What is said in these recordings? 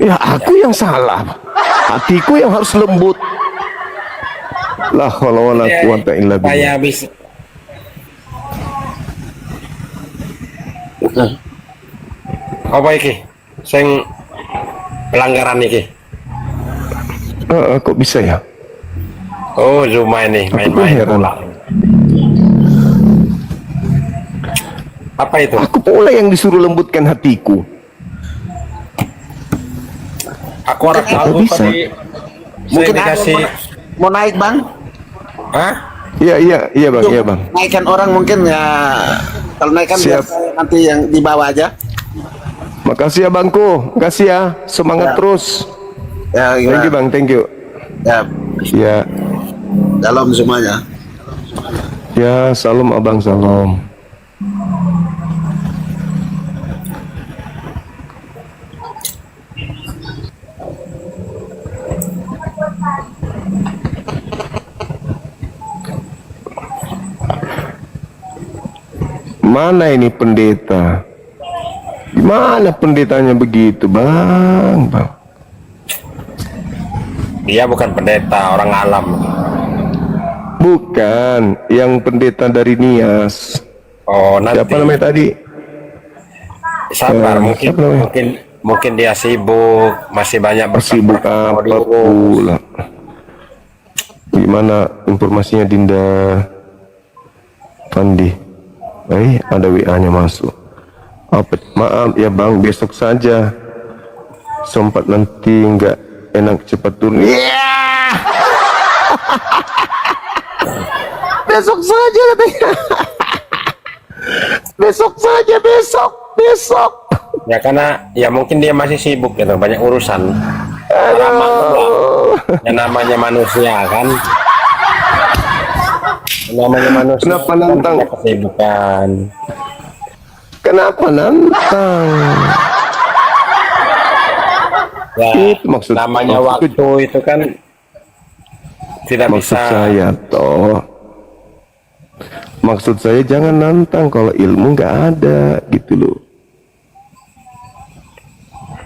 Ya aku yang salah, hatiku yang harus lembut. La haula wala quwata illa billah. Kayak habis apa iki? Sing pelanggaran iki. Kok bisa ya? Oh, Zuma ini main-main heran. bola. Apa itu? Aku pula yang disuruh lembutkan hatiku. Aku harap tahu bisa? tadi Mungkin ada dikasih. mau naik bang, Hah? Iya bang, iya bang. naikkan orang mungkin ya, kalau naikkan biar Siap. saya nanti yang di bawah aja. Makasih ya bangku, makasih ya, semangat Ya. terus. Ya, Thank you bang, thank you. Ya, Ya, dalam semuanya. ya salam abang, salam. Mana ini pendeta? Gimana pendetanya begitu bang? Dia bukan pendeta, orang alam. Bukan, yang pendeta dari Nias. Oh, nanti. Siapa namanya tadi? Sabar, mungkin siapa namanya? mungkin dia sibuk, masih banyak Sibuk mau apa diurus. pula? Gimana informasinya Dinda Pandi? Ada WA-nya masuk. Maaf ya bang, besok saja. Sempat nanti nggak enak cepat turun. Besok saja katanya. Besok saja, besok. Ya karena ya mungkin dia masih sibuk gitu, banyak urusan. Yang namanya manusia kan. Namanya manusia. Kenapa nantang? Kan kesibukan. Kenapa nantang? Ya, Itu maksud- namanya maksud- waktu itu kan tidak Maksud bisa. saya toh, maksud saya jangan nantang kalau ilmu nggak ada gitu loh.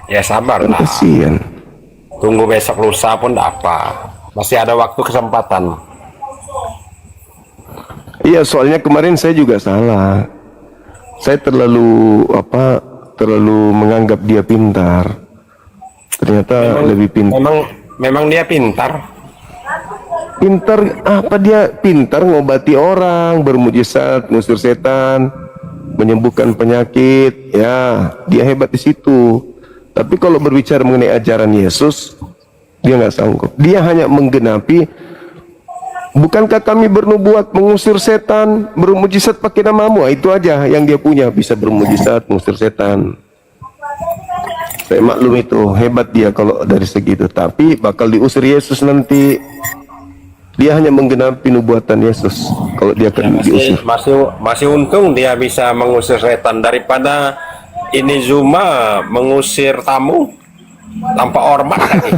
Ya sabar Kan lah. kasihan. Tunggu besok lusa pun tidak apa. Masih ada waktu kesempatan. Iya, soalnya kemarin saya juga salah. Saya terlalu menganggap dia pintar. Ternyata lebih pintar. Memang dia pintar. Pintar apa dia? Pintar ngobati orang, bermujizat, ngusir setan, menyembuhkan penyakit. Ya, dia hebat di situ. Tapi kalau berbicara mengenai ajaran Yesus, dia nggak sanggup. Dia hanya menggenapi. Bukankah kami bernubuat mengusir setan, bermujizat pakai namamu? Itu aja yang dia punya, bisa bermujizat, mengusir setan. Saya maklum itu, hebat dia kalau dari segitu. Tapi bakal diusir Yesus nanti. Dia hanya menggenapi nubuatan Yesus. Kalau dia akan diusir. Masih untung dia bisa mengusir setan daripada ini Zuma mengusir tamu tanpa hormat lagi.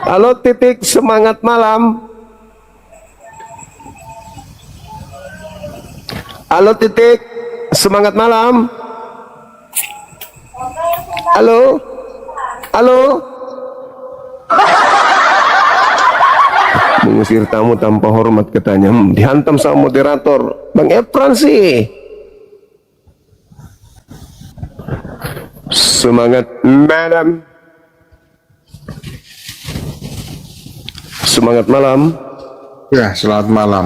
Halo titik, semangat malam. Halo titik, semangat malam. Halo, halo. Mengusir tamu tanpa hormat katanya. Dihantam sama moderator. Bang Efran sih. Semangat malam. Semangat malam. Ya, selamat malam.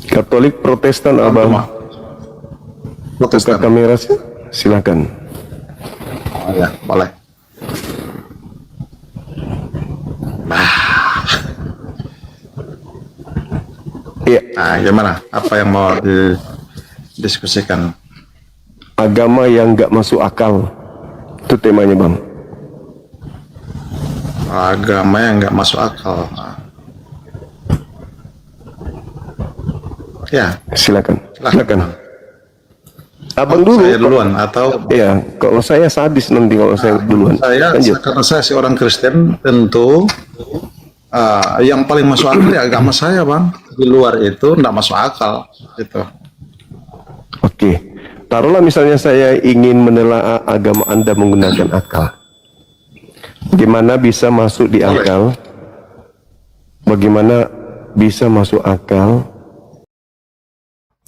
Katolik Protestan abang. Buka Protestan. kamera silakan. Oh, ya, boleh. Iya, Nah, gimana? Apa yang mau didiskusikan? agama yang nggak masuk akal. Itu temanya bang. Agama yang nggak masuk akal. Ya, Silakan. silahkan. Silakan. Abang dulu. Saya duluan atau Iya, kalau saya sadis nanti kalau saya duluan. Lanjut. karena saya seorang Kristen, tentu yang paling masuk akal ya agama saya, bang. Di luar itu nggak masuk akal, gitu. Oke. Taruhlah misalnya saya ingin menelaah agama Anda menggunakan akal. Bagaimana bisa masuk di akal? Bagaimana bisa masuk akal?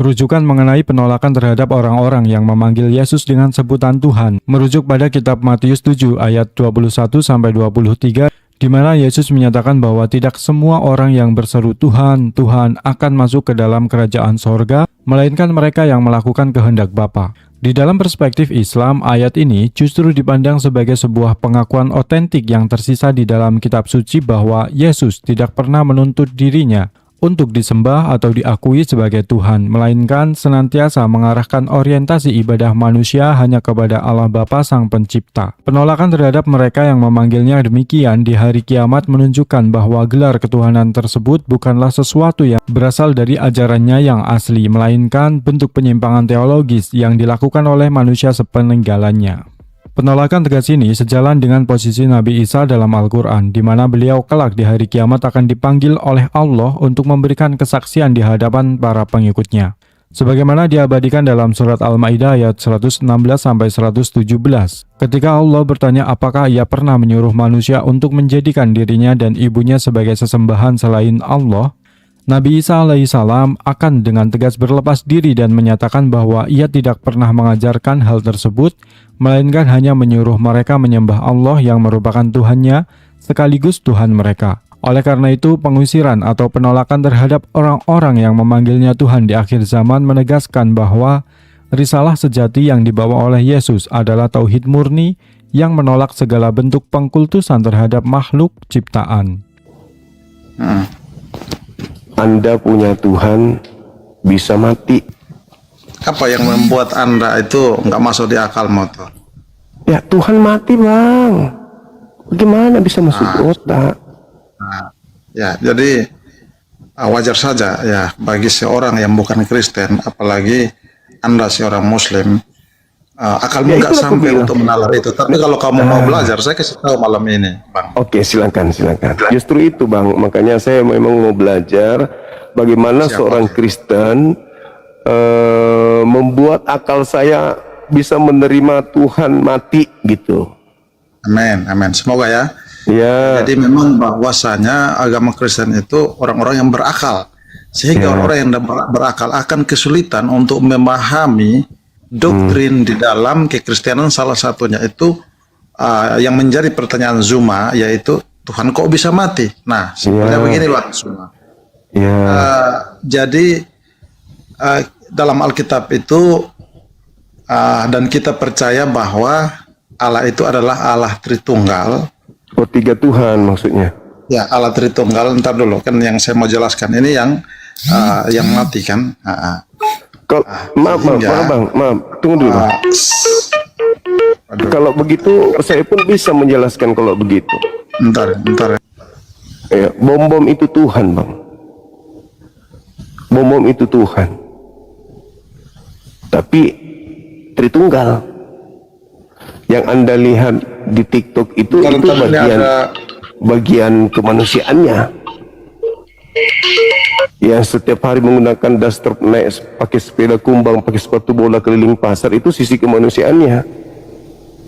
Rujukan mengenai penolakan terhadap orang-orang yang memanggil Yesus dengan sebutan Tuhan merujuk pada kitab Matius 7 ayat 21-23 di mana Yesus menyatakan bahwa tidak semua orang yang berseru Tuhan, Tuhan akan masuk ke dalam kerajaan sorga, melainkan mereka yang melakukan kehendak Bapa. Di dalam perspektif Islam, ayat ini justru dipandang sebagai sebuah pengakuan otentik yang tersisa di dalam kitab suci bahwa Yesus tidak pernah menuntut dirinya untuk disembah atau diakui sebagai Tuhan, melainkan senantiasa mengarahkan orientasi ibadah manusia hanya kepada Allah Bapa Sang Pencipta. Penolakan terhadap mereka yang memanggilnya demikian di hari kiamat menunjukkan bahwa gelar ketuhanan tersebut bukanlah sesuatu yang berasal dari ajarannya yang asli, melainkan bentuk penyimpangan teologis yang dilakukan oleh manusia sepeninggalannya. Penolakan tegas ini sejalan dengan posisi Nabi Isa dalam Al-Quran, di mana beliau kelak di hari kiamat akan dipanggil oleh Allah untuk memberikan kesaksian di hadapan para pengikutnya. Sebagaimana diabadikan dalam surat Al-Maidah ayat 116-117, ketika Allah bertanya apakah ia pernah menyuruh manusia untuk menjadikan dirinya dan ibunya sebagai sesembahan selain Allah, Nabi Isa alaihissalam akan dengan tegas berlepas diri dan menyatakan bahwa ia tidak pernah mengajarkan hal tersebut, melainkan hanya menyuruh mereka menyembah Allah yang merupakan Tuhannya sekaligus Tuhan mereka. Oleh karena itu, pengusiran atau penolakan terhadap orang-orang yang memanggilnya Tuhan di akhir zaman menegaskan bahwa risalah sejati yang dibawa oleh Yesus adalah tauhid murni yang menolak segala bentuk pengkultusan terhadap makhluk ciptaan. Anda punya Tuhan bisa mati. Apa yang membuat Anda itu nggak masuk di akal motor? Ya Tuhan mati bang. Bagaimana bisa masuk ke otak? Ya, jadi wajar saja ya bagi seorang yang bukan Kristen, apalagi Anda seorang Muslim, akalmu nggak sampai untuk menalar itu. Tapi kalau kamu mau belajar, saya kasih tahu malam ini, Bang. Oke, silakan. Justru itu bang, makanya saya memang mau belajar bagaimana seorang Kristen membuat akal saya bisa menerima Tuhan mati gitu. Amin. Semoga ya. Ya. Jadi memang bahwasanya agama Kristen itu orang-orang yang berakal, sehingga orang-orang yang berakal akan kesulitan untuk memahami doktrin di dalam kekristenan. Salah satunya itu yang menjadi pertanyaan Zuma, yaitu Tuhan kok bisa mati. Nah, sebenarnya beginilah Zuma. Jadi dalam Alkitab itu dan kita percaya bahwa Allah itu adalah Allah Tritunggal. Oh, tiga Tuhan maksudnya. Ya, Allah Tritunggal. Ntar dulu, kan yang saya mau jelaskan ini yang mati kan. Maaf bang, tunggu dulu. Kalau begitu saya pun bisa menjelaskan kalau begitu. Bentar. Ya, bom itu Tuhan bang. Bom itu Tuhan. Tapi Tritunggal. Yang Anda lihat di TikTok itu bagian kemanusiaannya. Yang setiap hari menggunakan daster, naik pakai sepeda kumbang, pakai sepatu bola keliling pasar, itu sisi kemanusiaannya.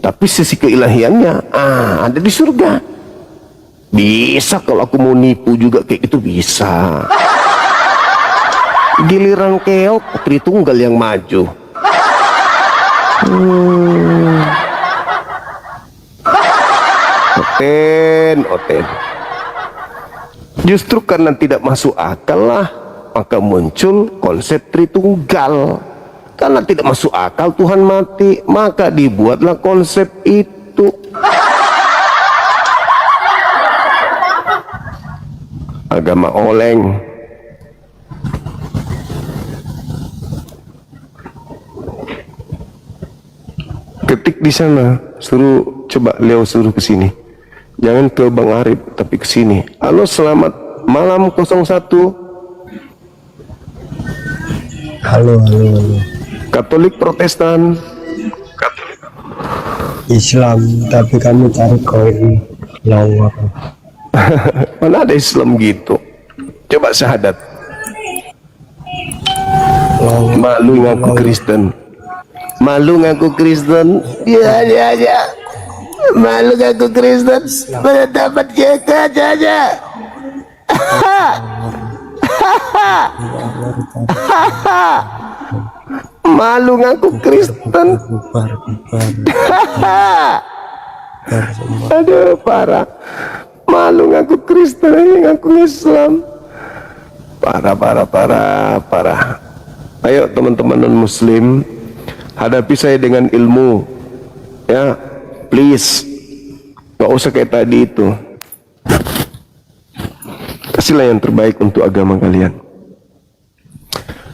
Tapi sisi keilahiannya ada di surga. Bisa kalau aku mau nipu juga kayak itu bisa. Giliran keok Tritunggal yang maju. Oten. Justru karena tidak masuk akal lah, maka muncul konsep Tritunggal. Karena tidak masuk akal Tuhan mati, maka dibuatlah konsep itu. Agama oleng. Ketik di sana, coba Leo suruh ke sini. Jangan ke Bang Arif, tapi ke sini. Halo, selamat malam 01. Halo. Katolik Protestan. Islam, tapi kamu cari koin lawak. Mana ada Islam gitu? Coba syahadat. Malu ngaku Kristen. Malu ngaku Kristen. Ya. Malu ngaku Kristen. Mendapat kita aja. Malu ngaku Kristen. Aduh, parah. Malu ngaku Kristen, ngaku Islam. Parah. Ayo teman-teman non muslim, hadapi saya dengan ilmu. Ya, please. Gak usah kayak tadi itu. Kasihlah yang terbaik untuk agama kalian.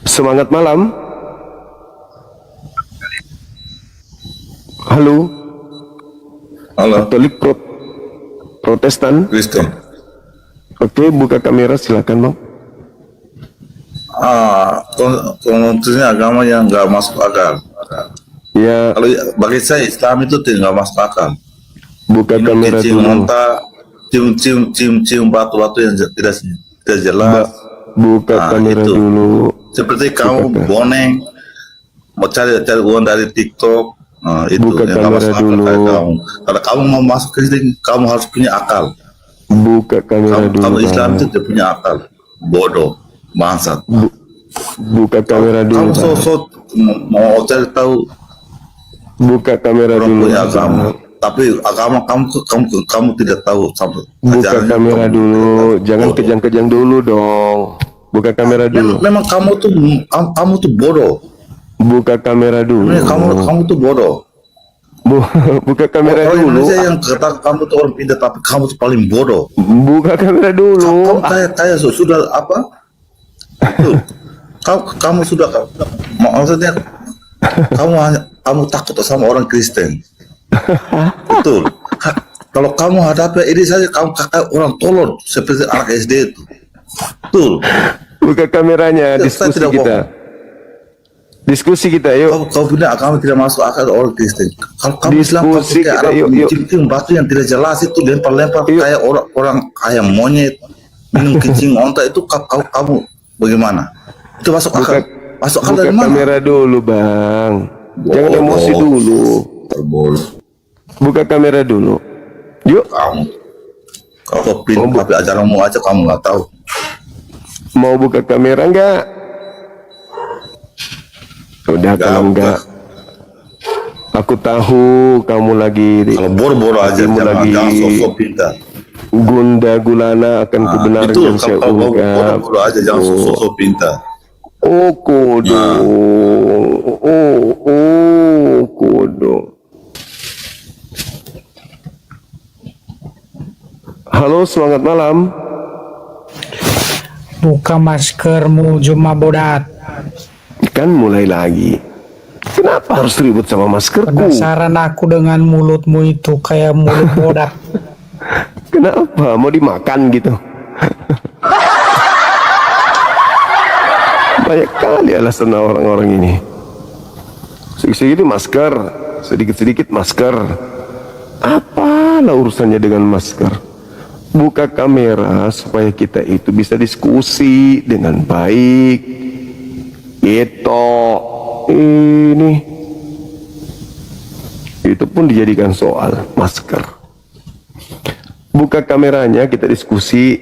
Semangat malam. Halo. Katolik Protestan. Kristen. Oke, buka kamera silakan, Bang. Konotasinya agama yang nggak masuk akal. Ya, Kalau bagi saya Islam itu tidak masuk akal. buka kamera Cium dulu. muntah, cium batu-batu yang tidak jelas. Buka Nah, kamera itu. dulu. Seperti kamu Buka. boneng mau cari uang dari TikTok. Nah, itu Buka yang nggak kamera masuk akal dulu. kayak kamu. Kalau kamu mau masuk Kristen, kamu harus punya akal. Buka kamera dulu. Kamu Islam Bang. itu tidak punya akal. Bodoh, bangsat. Buka kamera dulu. Kamu Bang. sosok mau cari tahu Buka kamera orang dulu. punya Bang. agama, tapi agama kamu tidak tahu sampai Buka ajarannya kamera kamu dulu. tidak tahu. Jangan Bodoh. kejang-kejang dulu dong. Buka kamera dulu. Memang kamu tuh bodoh. Buka kamera dulu. Memang kamu tuh bodoh. Buka kamera Orang dulu. Indonesia yang kata kamu tuh orang pintar, tapi kamu tuh paling bodoh. Buka kamera dulu. Kamu kayak sudah apa? Tuh, kamu sudah maksudnya kamu takut sama orang Kristen. Betul. Kalau kamu hadapi ini saja kamu kakak orang tolol seperti anak SD itu. Betul. Buka kameranya. Saya Diskusi tidak kita. Diskusi kita, yuk. Kau punya agama tidak masuk akal orang Kristen. Kalau kamu Islam kamu Diskusi kayak kita, Arab yuk. cium batu yang tidak jelas itu lempar-lempar Yuk. kayak orang ayam monyet minum kencing onta itu kamu bagaimana? Itu masuk akal. Masuk akal Buka dari mana? kamera dulu, Bang. Jangan Bodoh. emosi dulu. Terbodoh. Buka kamera dulu. Yuk. Kau pintar tapi ajaranmu aja kamu nggak tahu. Mau buka kamera enggak? Udah, kalau enggak, aku tahu kamu lagi Kalau boro-boro aja kamu jangan lagi sosok pintar. gunda gulana akan kebenaran Itu yang saya kalau ungkap. boro-boro aja jangan sosok pintar. Oh, kodo. Kodo. Halo, semangat malam. Buka maskermu, Juma bodat. Kan mulai lagi. Kenapa harus ribut sama maskerku? Penasaran aku dengan mulutmu itu kayak mulut bodat. Kenapa? Mau dimakan gitu? Banyak kali alasan orang-orang ini. Sedikit-sedikit masker, sedikit-sedikit masker. Apalah urusannya dengan masker? Buka kamera supaya kita itu bisa diskusi dengan baik. Itu ini. Itu pun dijadikan soal masker. Buka kameranya, kita diskusi.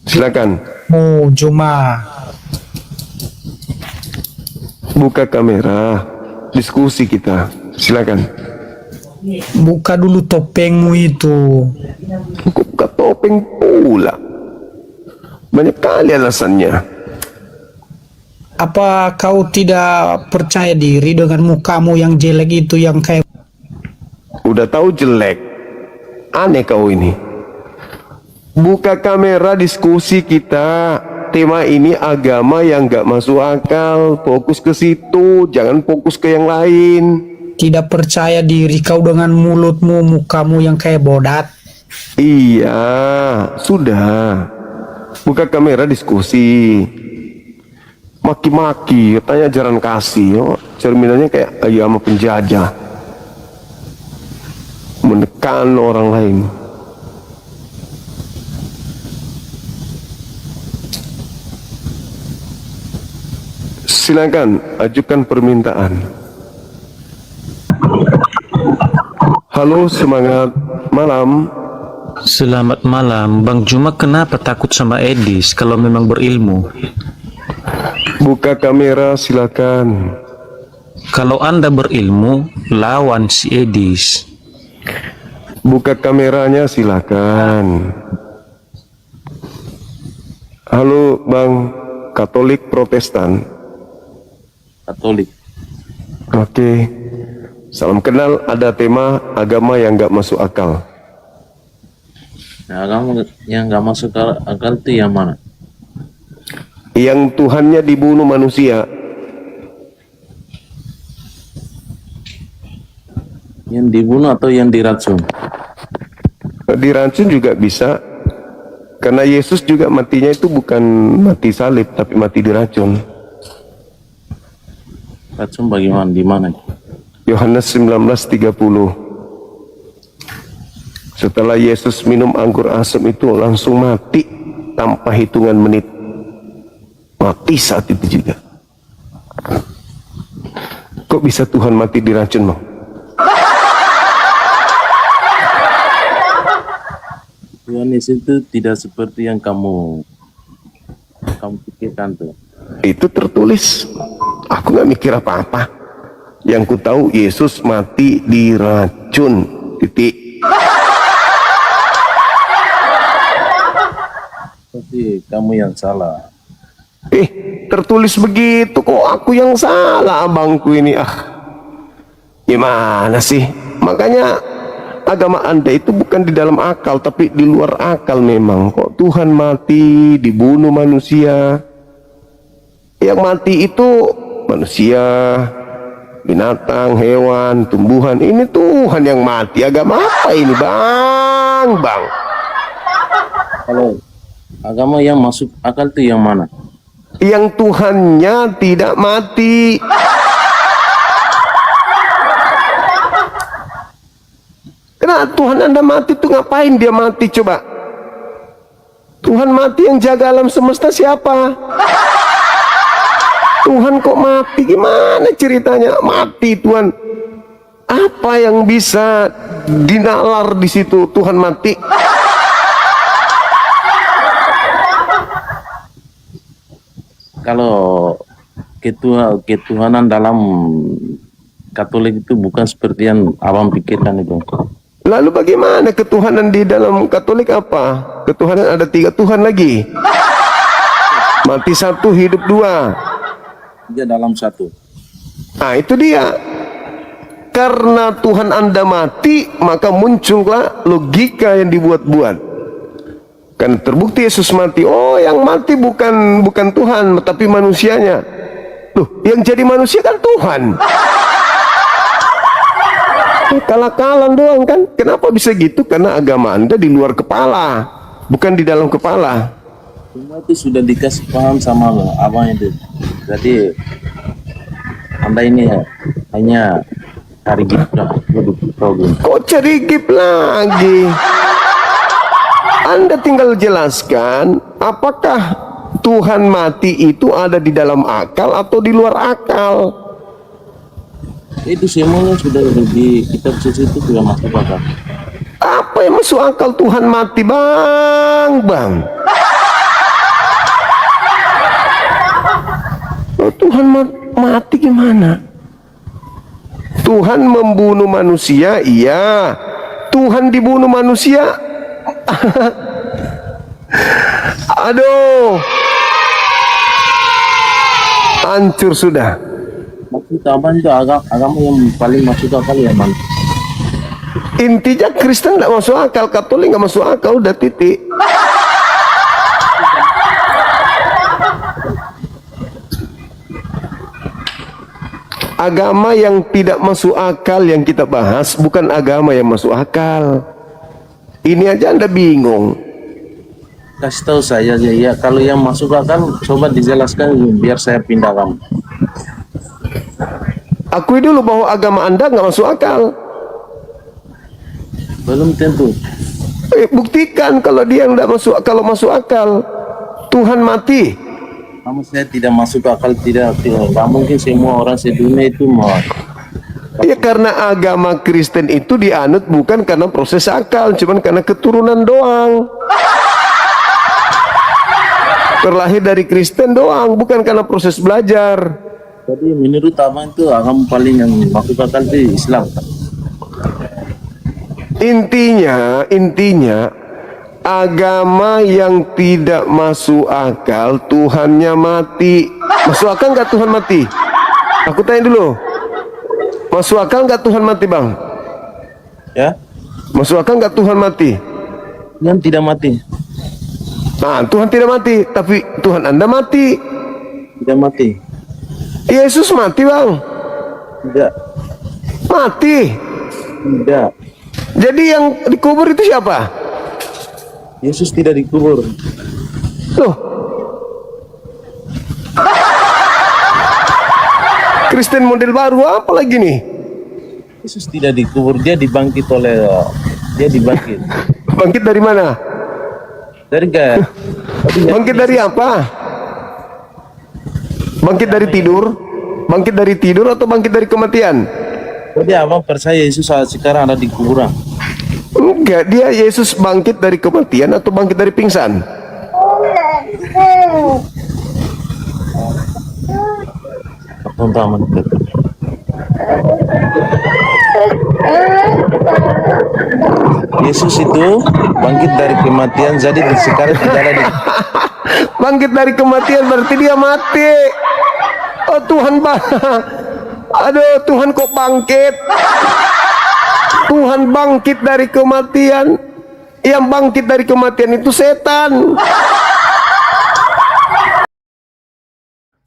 Silakan. Juma. Buka kamera, diskusi kita. Silakan. Buka dulu topengmu itu. Buka topeng pula. Banyak kali alasannya. Apa kau tidak percaya diri dengan mukamu yang jelek itu, yang kayak Udah tahu jelek. Aneh kau ini. Buka kamera, diskusi kita. Tema ini agama yang gak masuk akal. Fokus ke situ, jangan fokus ke yang lain. tidak percaya diri kau dengan mulutmu, mukamu yang kayak bodat? Iya, sudah. Buka kamera, diskusi. Maki-maki, tanya ajaran kasih. Oh, cerminannya kayak agama penjajah. Menekan orang lain. Silakan ajukan permintaan. Halo, semangat malam. Selamat malam, Bang Juma. Kenapa takut sama Edis kalau memang berilmu? Buka kamera, silakan. Kalau Anda berilmu, lawan si Edis. Buka kameranya, silakan. Halo, Bang. Katolik Protestan. Katolik. Oke. Salam kenal. Ada tema agama yang nggak masuk akal. Nah, agama yang nggak masuk akal itu yang mana? Yang Tuhannya dibunuh manusia. Yang dibunuh atau yang diracun? Diracun juga bisa. Karena Yesus juga matinya itu bukan mati salib, tapi mati diracun. Racun bagaimana? Di mana? Yohanes 19:30. Setelah Yesus minum anggur asam itu langsung mati tanpa hitungan menit. Mati saat itu juga. Kok bisa Tuhan mati diracun, Bang? Tuhan Yesus itu tidak seperti yang kamu pikirkan tuh. Itu tertulis. Aku nggak mikir apa-apa. Yang ku tahu Yesus mati diracun. Titik. Tapi kamu yang salah. Tertulis begitu kok aku yang salah, abangku ini. Gimana sih? Makanya agama Anda itu bukan di dalam akal, tapi di luar akal memang. Kok Tuhan mati, dibunuh manusia? Yang mati itu manusia, binatang, hewan, tumbuhan. Ini Tuhan yang mati. Agama apa ini, Bang? Kalau agama yang masuk akal itu yang mana? Yang Tuhannya tidak mati. Kenapa Tuhan Anda mati tuh ngapain dia mati coba? Tuhan mati yang jaga alam semesta siapa? Tuhan kok mati? Gimana ceritanya? Mati Tuhan. Apa yang bisa dinalar di situ Tuhan mati? Kalau ketuhanan dalam Katolik itu bukan seperti yang abang pikirkan itu. Lalu bagaimana ketuhanan di dalam Katolik apa? Ketuhanan ada 3 Tuhan lagi. Mati 1, hidup 2. Dia dalam 1. Nah itu dia. Karena Tuhan Anda mati, maka muncullah logika yang dibuat-buat. Kan terbukti Yesus mati. Oh, yang mati bukan Tuhan, tapi manusianya. Loh, yang jadi manusia kan Tuhan. Kalah-kalan doang kan. Kenapa bisa gitu? Karena agama Anda di luar kepala, bukan di dalam kepala. Semua itu sudah dikasih paham sama abang itu. Jadi Anda ini hanya cari gift problem. Kok cari gift lagi? Anda tinggal jelaskan apakah Tuhan mati itu ada di dalam akal atau di luar akal. Itu semuanya sudah di kitab suci itu sudah masuk akal. Apa yang masuk akal Tuhan mati, Bang? Oh, Tuhan mati gimana? Tuhan membunuh manusia, iya. Tuhan dibunuh manusia. Aduh, hancur sudah. Maksud abang itu agama yang paling masuk akal ya, Bang? Intinya Kristen tidak masuk akal, Katolik nggak masuk akal, udah titik. Agama yang tidak masuk akal yang kita bahas bukan agama yang masuk akal. Ini aja Anda bingung. Kasih tahu saya aja ya, kalau yang masuk akal coba dijelaskan biar saya pindah kamu. Akui dulu bahwa agama Anda nggak masuk akal. Belum tentu. Buktikan kalau dia nggak masuk, kalau masuk akal. Tuhan mati. Kamu saya tidak masuk akal, tidak. Nggak mungkin semua orang sedunia itu mau. Ya karena agama Kristen itu dianut bukan karena proses akal, cuman karena keturunan doang. Terlahir dari Kristen doang, bukan karena proses belajar. Jadi menurut abang itu agama paling yang masuk akal itu Islam. Intinya agama yang tidak masuk akal Tuhannya mati. Masuk akal nggak Tuhan mati? Aku tanya dulu. Masuk akal nggak Tuhan mati, Bang? Ya, Masuk akal nggak Tuhan mati? yang tidak mati, Nah, Tuhan tidak mati, tapi Tuhan Anda mati. tidak mati, Yesus mati, Bang. tidak, Mati. tidak. Jadi yang dikubur itu siapa? Yesus tidak dikubur. Loh. Kristen model baru apa lagi nih? Yesus tidak dikubur, dia dibangkit oleh dia dibangkit. Bangkit dari mana? Dari gaya. Bangkit dari apa? Bangkit dari tidur? Bangkit dari tidur atau bangkit dari kematian? Jadi abang percaya Yesus sekarang ada di kuburan? Enggak, dia Yesus bangkit dari kematian atau bangkit dari pingsan? Teman-teman. Yesus itu bangkit dari kematian, jadi sekarang tidak ada di. Bangkit dari kematian berarti dia mati. Oh Tuhan, aduh Tuhan kok bangkit? Tuhan bangkit dari kematian. Yang bangkit dari kematian itu setan.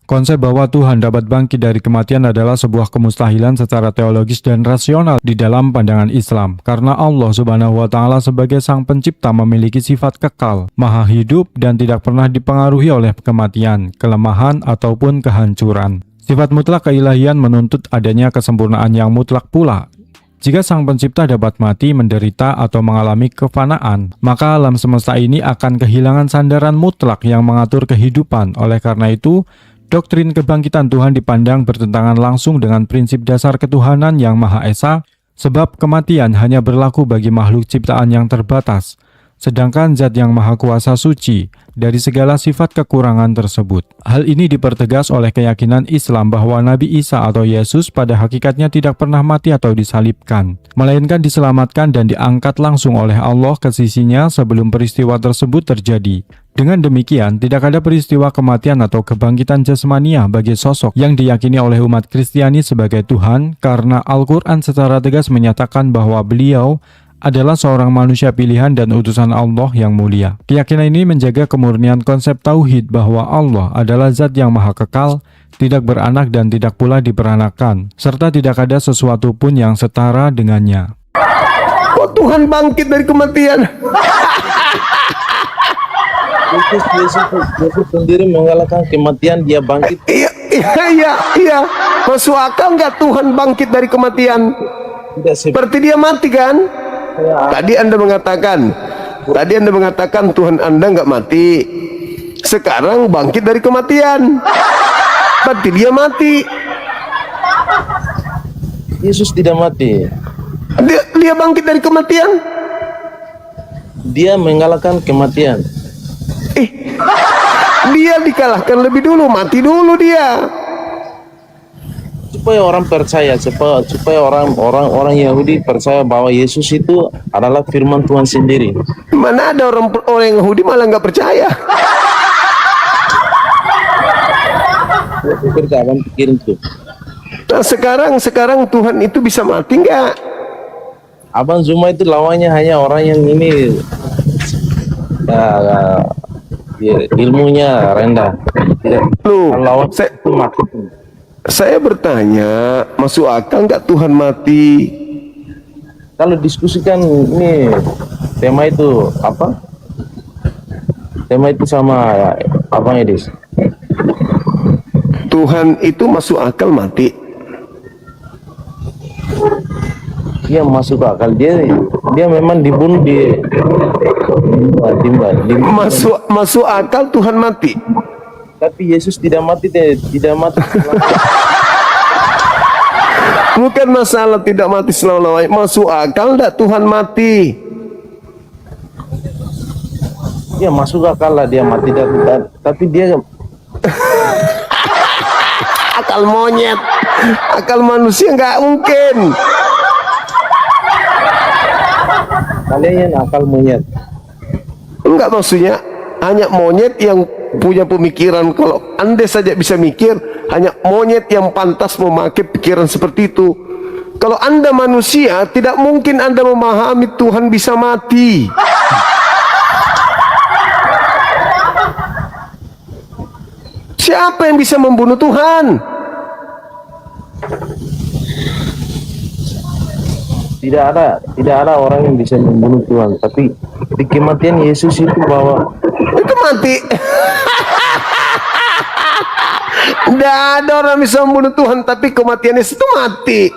Konsep bahwa Tuhan dapat bangkit dari kematian adalah sebuah kemustahilan secara teologis dan rasional di dalam pandangan Islam, karena Allah Subhanahu wa Ta'ala sebagai Sang Pencipta memiliki sifat kekal, maha hidup, dan tidak pernah dipengaruhi oleh kematian, kelemahan, ataupun kehancuran. Sifat mutlak keilahian menuntut adanya kesempurnaan yang mutlak pula. Jika Sang Pencipta dapat mati, menderita, atau mengalami kefanaan, maka alam semesta ini akan kehilangan sandaran mutlak yang mengatur kehidupan. Oleh karena itu, doktrin kebangkitan Tuhan dipandang bertentangan langsung dengan prinsip dasar ketuhanan yang Maha Esa, sebab kematian hanya berlaku bagi makhluk ciptaan yang terbatas, sedangkan Zat yang Maha Kuasa suci dari segala sifat kekurangan tersebut. Hal ini dipertegas oleh keyakinan Islam bahwa Nabi Isa atau Yesus pada hakikatnya tidak pernah mati atau disalibkan, melainkan diselamatkan dan diangkat langsung oleh Allah ke sisinya sebelum peristiwa tersebut terjadi. Dengan demikian, tidak ada peristiwa kematian atau kebangkitan jasmania bagi sosok yang diyakini oleh umat Kristiani sebagai Tuhan, karena Al-Quran secara tegas menyatakan bahwa beliau adalah seorang manusia pilihan dan utusan Allah yang mulia. Keyakinan ini menjaga kemurnian konsep tauhid bahwa Allah adalah Zat yang maha kekal, tidak beranak dan tidak pula diperanakan, serta tidak ada sesuatu pun yang setara dengannya. Kok Tuhan bangkit dari kematian? Yesus sendiri mengalahkan kematian, dia bangkit. Iya. Masuk akal nggak Tuhan bangkit dari kematian? Tidak Seperti dia mati kan? Tadi Anda mengatakan Tuhan Anda nggak mati. Sekarang bangkit dari kematian. Berarti dia mati. Yesus tidak mati. Dia bangkit dari kematian. Dia mengalahkan kematian. Dia dikalahkan lebih dulu, mati dulu dia. Supaya orang percaya, supaya orang Yahudi percaya bahwa Yesus itu adalah firman Tuhan sendiri. Mana ada orang Yahudi malah nggak percaya. Saya pikir kawan pikirin tuh. Nah, sekarang Tuhan itu bisa mati nggak? Abang Zuma itu lawannya hanya orang yang ini ilmunya rendah. Loh, saya bertanya, masuk akal nggak Tuhan mati? Kalau diskusikan ini tema itu apa? Tema itu sama Abang Edis. Tuhan itu masuk akal mati? Dia masuk akal, dia memang dibunuh Masuk akal Tuhan mati? Tapi Yesus tidak mati, tidak mati. Bukan masalah tidak mati selama-lamanya. Masuk akal enggak Tuhan mati? Ya masuk akal lah dia mati, tapi dia Akal monyet, akal manusia nggak mungkin. kalian akal monyet. Enggak, maksudnya hanya monyet yang punya pemikiran. Kalau Anda saja bisa mikir, hanya monyet yang pantas memakai pikiran seperti itu. Kalau Anda manusia, tidak mungkin Anda memahami Tuhan bisa mati. Siapa yang bisa membunuh Tuhan? Tidak ada orang yang bisa membunuh Tuhan. Tapi di kematian Yesus itu bahwa Itu mati. Tidak ada orang bisa membunuh Tuhan, tapi kematian Yesus itu mati.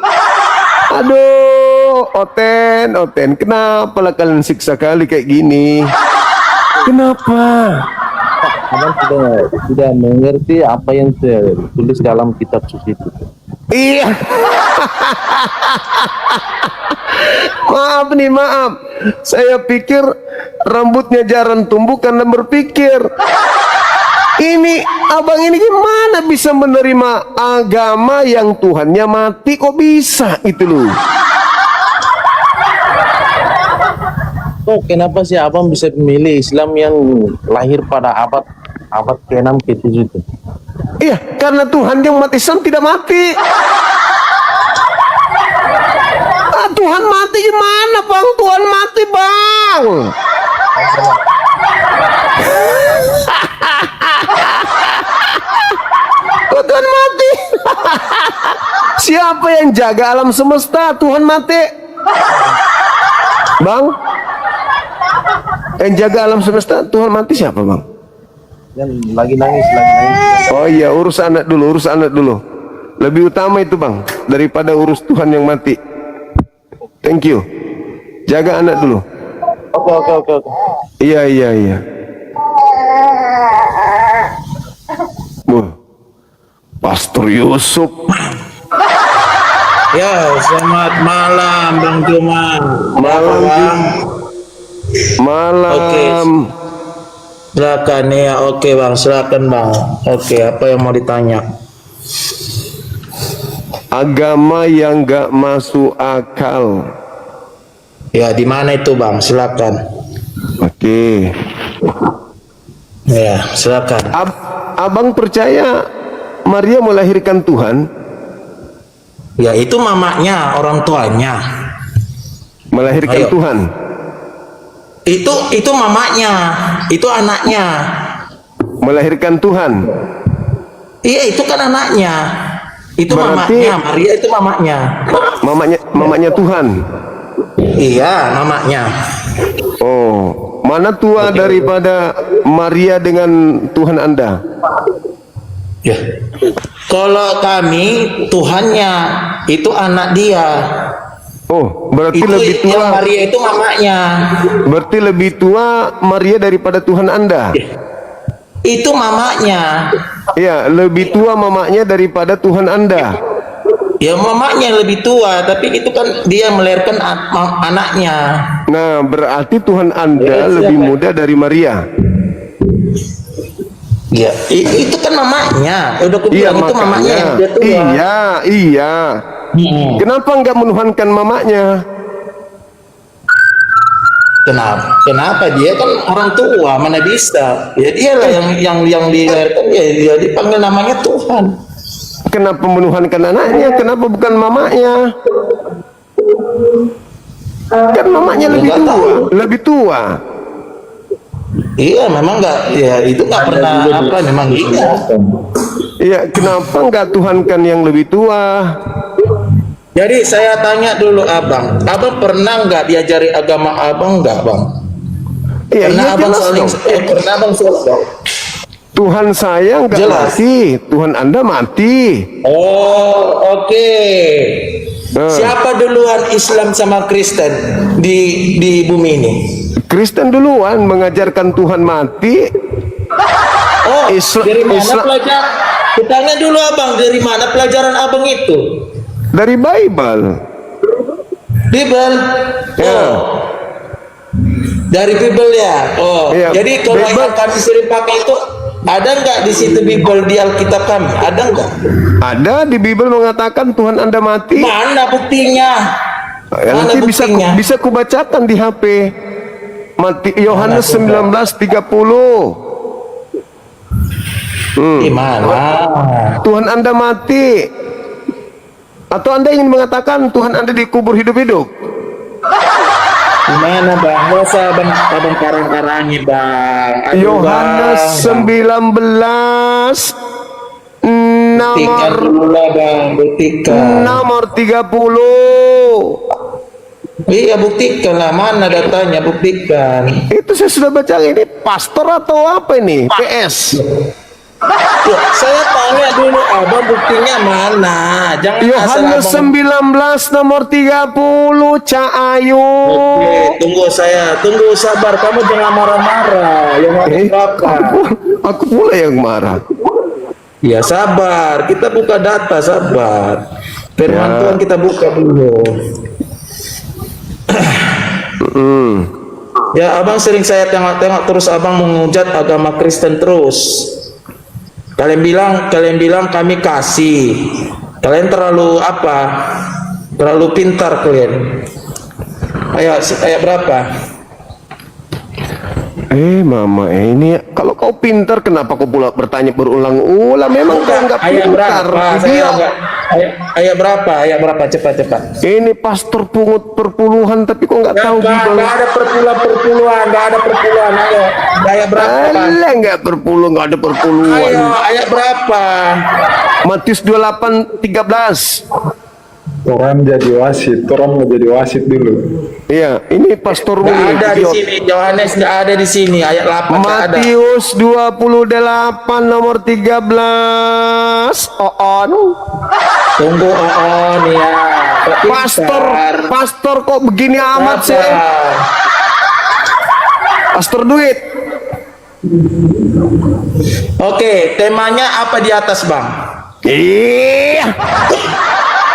Aduh, Oten, kenapa lah kalian siksa kali kayak gini? Kenapa? abang tidak mengerti apa yang tertulis dalam kitab suci itu. Iya. Maaf nih, maaf. Saya pikir rambutnya jarang tumbuh karena berpikir. Ini abang ini gimana bisa menerima agama yang Tuhannya mati, kok bisa gitu loh? Oh, kenapa sih abang bisa memilih Islam yang lahir pada abad ke-6 ke-7 itu? Iya, karena Tuhan yang mati Islam tidak mati. Tuhan mati gimana bang? Tuhan mati bang. Kok Tuhan mati? Siapa yang jaga alam semesta? Tuhan mati. Bang, yang jaga alam semesta Tuhan mati siapa bang? Yang lagi nangis. Oh iya, urus anak dulu. Lebih utama itu bang, daripada urus Tuhan yang mati. Thank you. Jaga anak dulu. Oke. Iya. Pastor Yusuf. Ya, selamat malam Bang Juman. Malam. Silakan ya, oke Bang, silakan Bang. Oke, apa yang mau ditanya? Agama yang gak masuk akal. Ya, di mana itu Bang? Silakan. Oke. Ya, silakan. Abang percaya Maria melahirkan Tuhan? Ya, itu mamanya, orang tuanya. Melahirkan Ayo. Tuhan? Itu mamanya, itu anaknya. Melahirkan Tuhan? Iya, itu kan anaknya. Itu Berarti mamanya, Maria itu mamanya. Mamanya Tuhan? Iya, mamanya. Oh, mana tua daripada Maria dengan Tuhan Anda? Ya. Kalau kami Tuhannya, itu anak dia. Oh, berarti Itu lebih tua. yang Maria itu mamanya. Berarti lebih tua Maria daripada Tuhan Anda? Itu mamanya. Ya, lebih tua mamanya daripada Tuhan Anda. Ya, mamanya lebih tua, tapi itu kan dia melahirkan anaknya. Nah, berarti Tuhan Anda lebih muda dari Maria. Ya, itu kan mamanya. Udah aku bilang itu mamanya yang dia tua. Iya. Kenapa enggak menuhankan mamanya? Kenapa? Dia kan orang tua, mana bisa? Ya dialah yang dilahirkan, ya dia dipanggil namanya Tuhan. Kenapa menuhankan anaknya? Kenapa bukan mamanya? Kan mamanya lebih tua. Iya, memang enggak, ya itu enggak pernah apa, memang iya. Iya, kenapa enggak tuhankan yang lebih tua? Jadi saya tanya dulu abang pernah nggak diajari agama abang nggak bang? Iya, Pernah abang jelas saling, dong. pernah abang sholat? Tuhan saya enggak Jelas. mati, Tuhan Anda mati. Oh, oke. Nah. Siapa duluan Islam sama Kristen di bumi ini? Kristen duluan mengajarkan Tuhan mati. Oh, dari mana Islam pelajar? Kutanya dulu abang, dari mana pelajaran abang itu? dari Bible. Bible. Ya. Oh. Dari Bible ya. Oh. Iya, Jadi kalau Bible. yang kami sering pakai itu ada nggak di situ Bible di Alkitab kami? Ada nggak? Ada di Bible mengatakan Tuhan Anda mati. Mana buktinya? Ya, Mana nanti buktinya? bisa kubacakan di HP. Yohanes 19:30. Gimana? Tuhan Anda mati. Atau Anda ingin mengatakan Tuhan Anda dikubur hidup-hidup? Gimana bang? Masa abang karang-karangi bang? Aduh, Yohanes bang. 19 Buktikan dulu lah bang, buktikan. nomor 30. Iya buktikan lah, mana datanya, buktikan. Itu saya sudah baca. Ini pastor atau apa ini? PS. Tuh, saya tanya dulu abang buktinya mana? Jangan asal Yohanes abang. 19 nomor 30. Cak Ayu. Oke, tunggu sabar, kamu jangan marah-marah. Yang berapa? Aku pula yang marah. Ya sabar, kita buka data, sabar. Firman Ya. Tuhan kita buka dulu. Ya abang sering saya tengok-tengok terus abang menghujat agama Kristen terus. Kalian bilang kami kasih. Kalian terlalu apa? Terlalu pintar kalian. Ayat berapa? Mama, ini kalau kau pintar kenapa kau pula bertanya berulang-ulang? Memang kau nggak Ayat pintar. berapa? Saya enggak. Ayat berapa? Ayat berapa? Cepat. Ini pastor pungut perpuluhan tapi kok nggak tahu Enggak Bible. ada perpuluhan, enggak ada perpuluhan. Ayo, ayat berapa? Bang? Alah, nggak perpuluh, nggak ada perpuluhan. Ayo, ayat berapa? Matius 28:13. Orang jadi wasit, orang mau jadi wasit dulu. Iya, ini pastor Enggak Willy. ada di sini. Yohanes enggak ada di sini. Ayat 8 enggak ada. Matius 28 nomor 13. Tunggu nih ya. Kok pintar? Pastor kok begini amat sih? Sabar. Pastor duit. Oke, temanya apa di atas, Bang? Iya.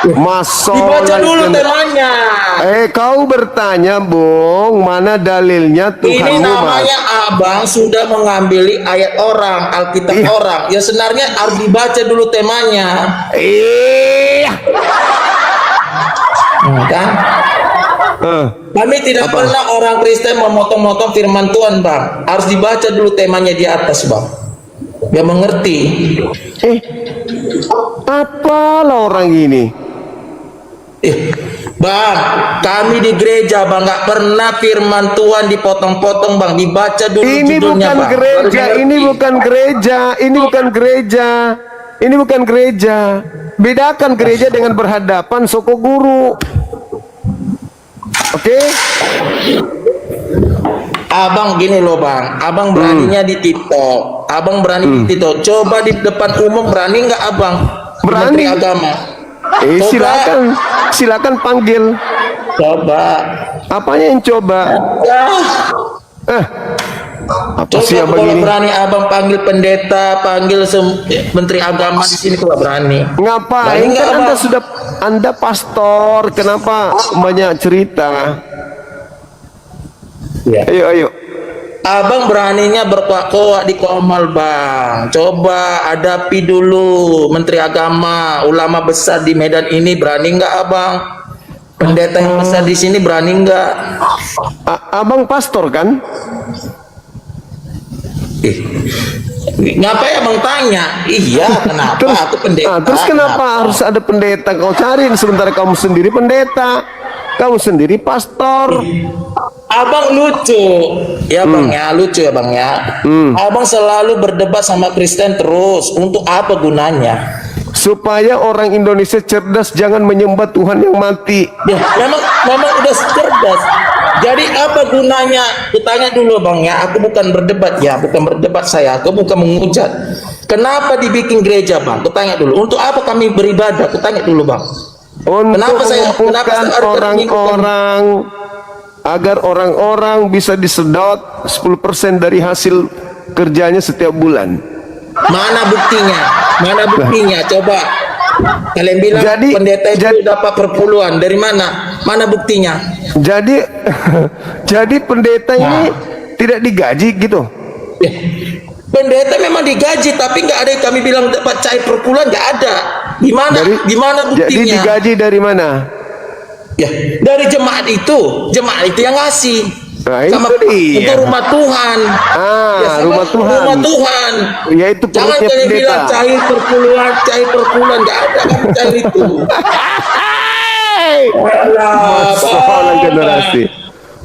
Dibaca dulu temanya. Kau bertanya, Bung, mana dalilnya Ini Tuhanmu, Mas? namanya abang sudah mengambil ayat orang, Alkitab Iya. orang. Ya sebenarnya harus dibaca dulu temanya. Iya. Kan? Kami tidak pernah orang Kristen memotong-motong firman Tuhan, Bang. Harus dibaca dulu temanya di atas, Bang. Biar mengerti. Apalah orang ini? Bang, kami di gereja, Bang, nggak pernah firman Tuhan dipotong-potong, Bang. Dibaca dulu Ini judulnya, bukan Bang. gereja, ini bukan gereja, ini bukan gereja, ini bukan gereja. Bedakan gereja dengan berhadapan soko guru. Oke? Abang gini loh, Bang. Abang beraninya di TikTok. Abang berani di TikTok. Coba di depan umum berani nggak, Abang? Berani. Menteri Agama. Coba. Silakan panggil. Coba. Apanya yang coba? Apa sih Coba abang kalau ini? berani abang panggil pendeta, panggil Menteri Agama di sini kalau berani. Ngapain? Berani nggak, Kan Abang? Anda pastor, kenapa banyak cerita? Ya. Ayo. Abang beraninya berkuak-kuak di Komal, Bang. Coba hadapi dulu Menteri Agama, ulama besar di Medan ini, berani nggak, Abang? Pendeta yang besar di sini berani nggak? Abang pastor kan? Ngapain abang tanya? Iya, kenapa? Aku pendeta. Terus kenapa harus ada pendeta? Kau cari sementara kamu sendiri pendeta, kamu sendiri pastor. Abang lucu, ya Bang ya, lucu ya Bang ya. Abang selalu berdebat sama Kristen terus. Untuk apa gunanya? Supaya orang Indonesia cerdas, jangan menyembah Tuhan yang mati. Ya, memang udah cerdas. Jadi apa gunanya? Kutanya dulu Bang ya. Aku bukan berdebat ya, bukan berdebat saya. Aku bukan menghujat. Kenapa dibikin gereja Bang? Kutanya dulu. Untuk apa kami beribadah? Kutanya dulu Bang. Untuk kenapa saya mengumpulkan orang-orang agar orang-orang bisa disedot 10% dari hasil kerjanya setiap bulan. Mana buktinya? Mana buktinya? Coba. Kalian bilang pendeta itu dapat perpuluhan. Dari mana? Mana buktinya? Jadi jadi pendeta ini tidak digaji gitu. Ya. Pendeta memang digaji, tapi nggak ada yang kami bilang dapat cair perpuluhan, nggak ada. Di mana buktinya? Jadi digaji dari mana? Ya, dari jemaat itu yang ngasih. Nah, Sama itu untuk rumah Tuhan. Ya, rumah Tuhan. Rumah Tuhan. Yaitu Jangan perutnya kalian pendeta. bilang cair perpuluhan, nggak ada kan cair itu. Soalan generasi.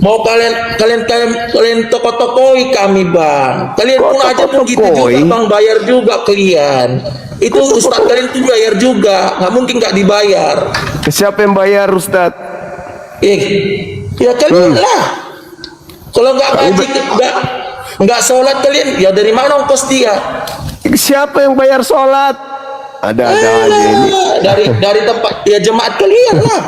Mau kalian toko-tokoi kami, Bang. Kalian pun aja pun gitu juga, Bang, bayar juga kalian. Itu Ustadz kalian tuh bayar juga, nggak mungkin nggak dibayar. Siapa yang bayar, Ustadz? Ya kalian lah. Kalau nggak ngaji, nggak sholat kalian, ya dari mana ongkos dia? Siapa yang bayar sholat? Ada-ada aja ini. Dari tempat ya jemaat kalian lah.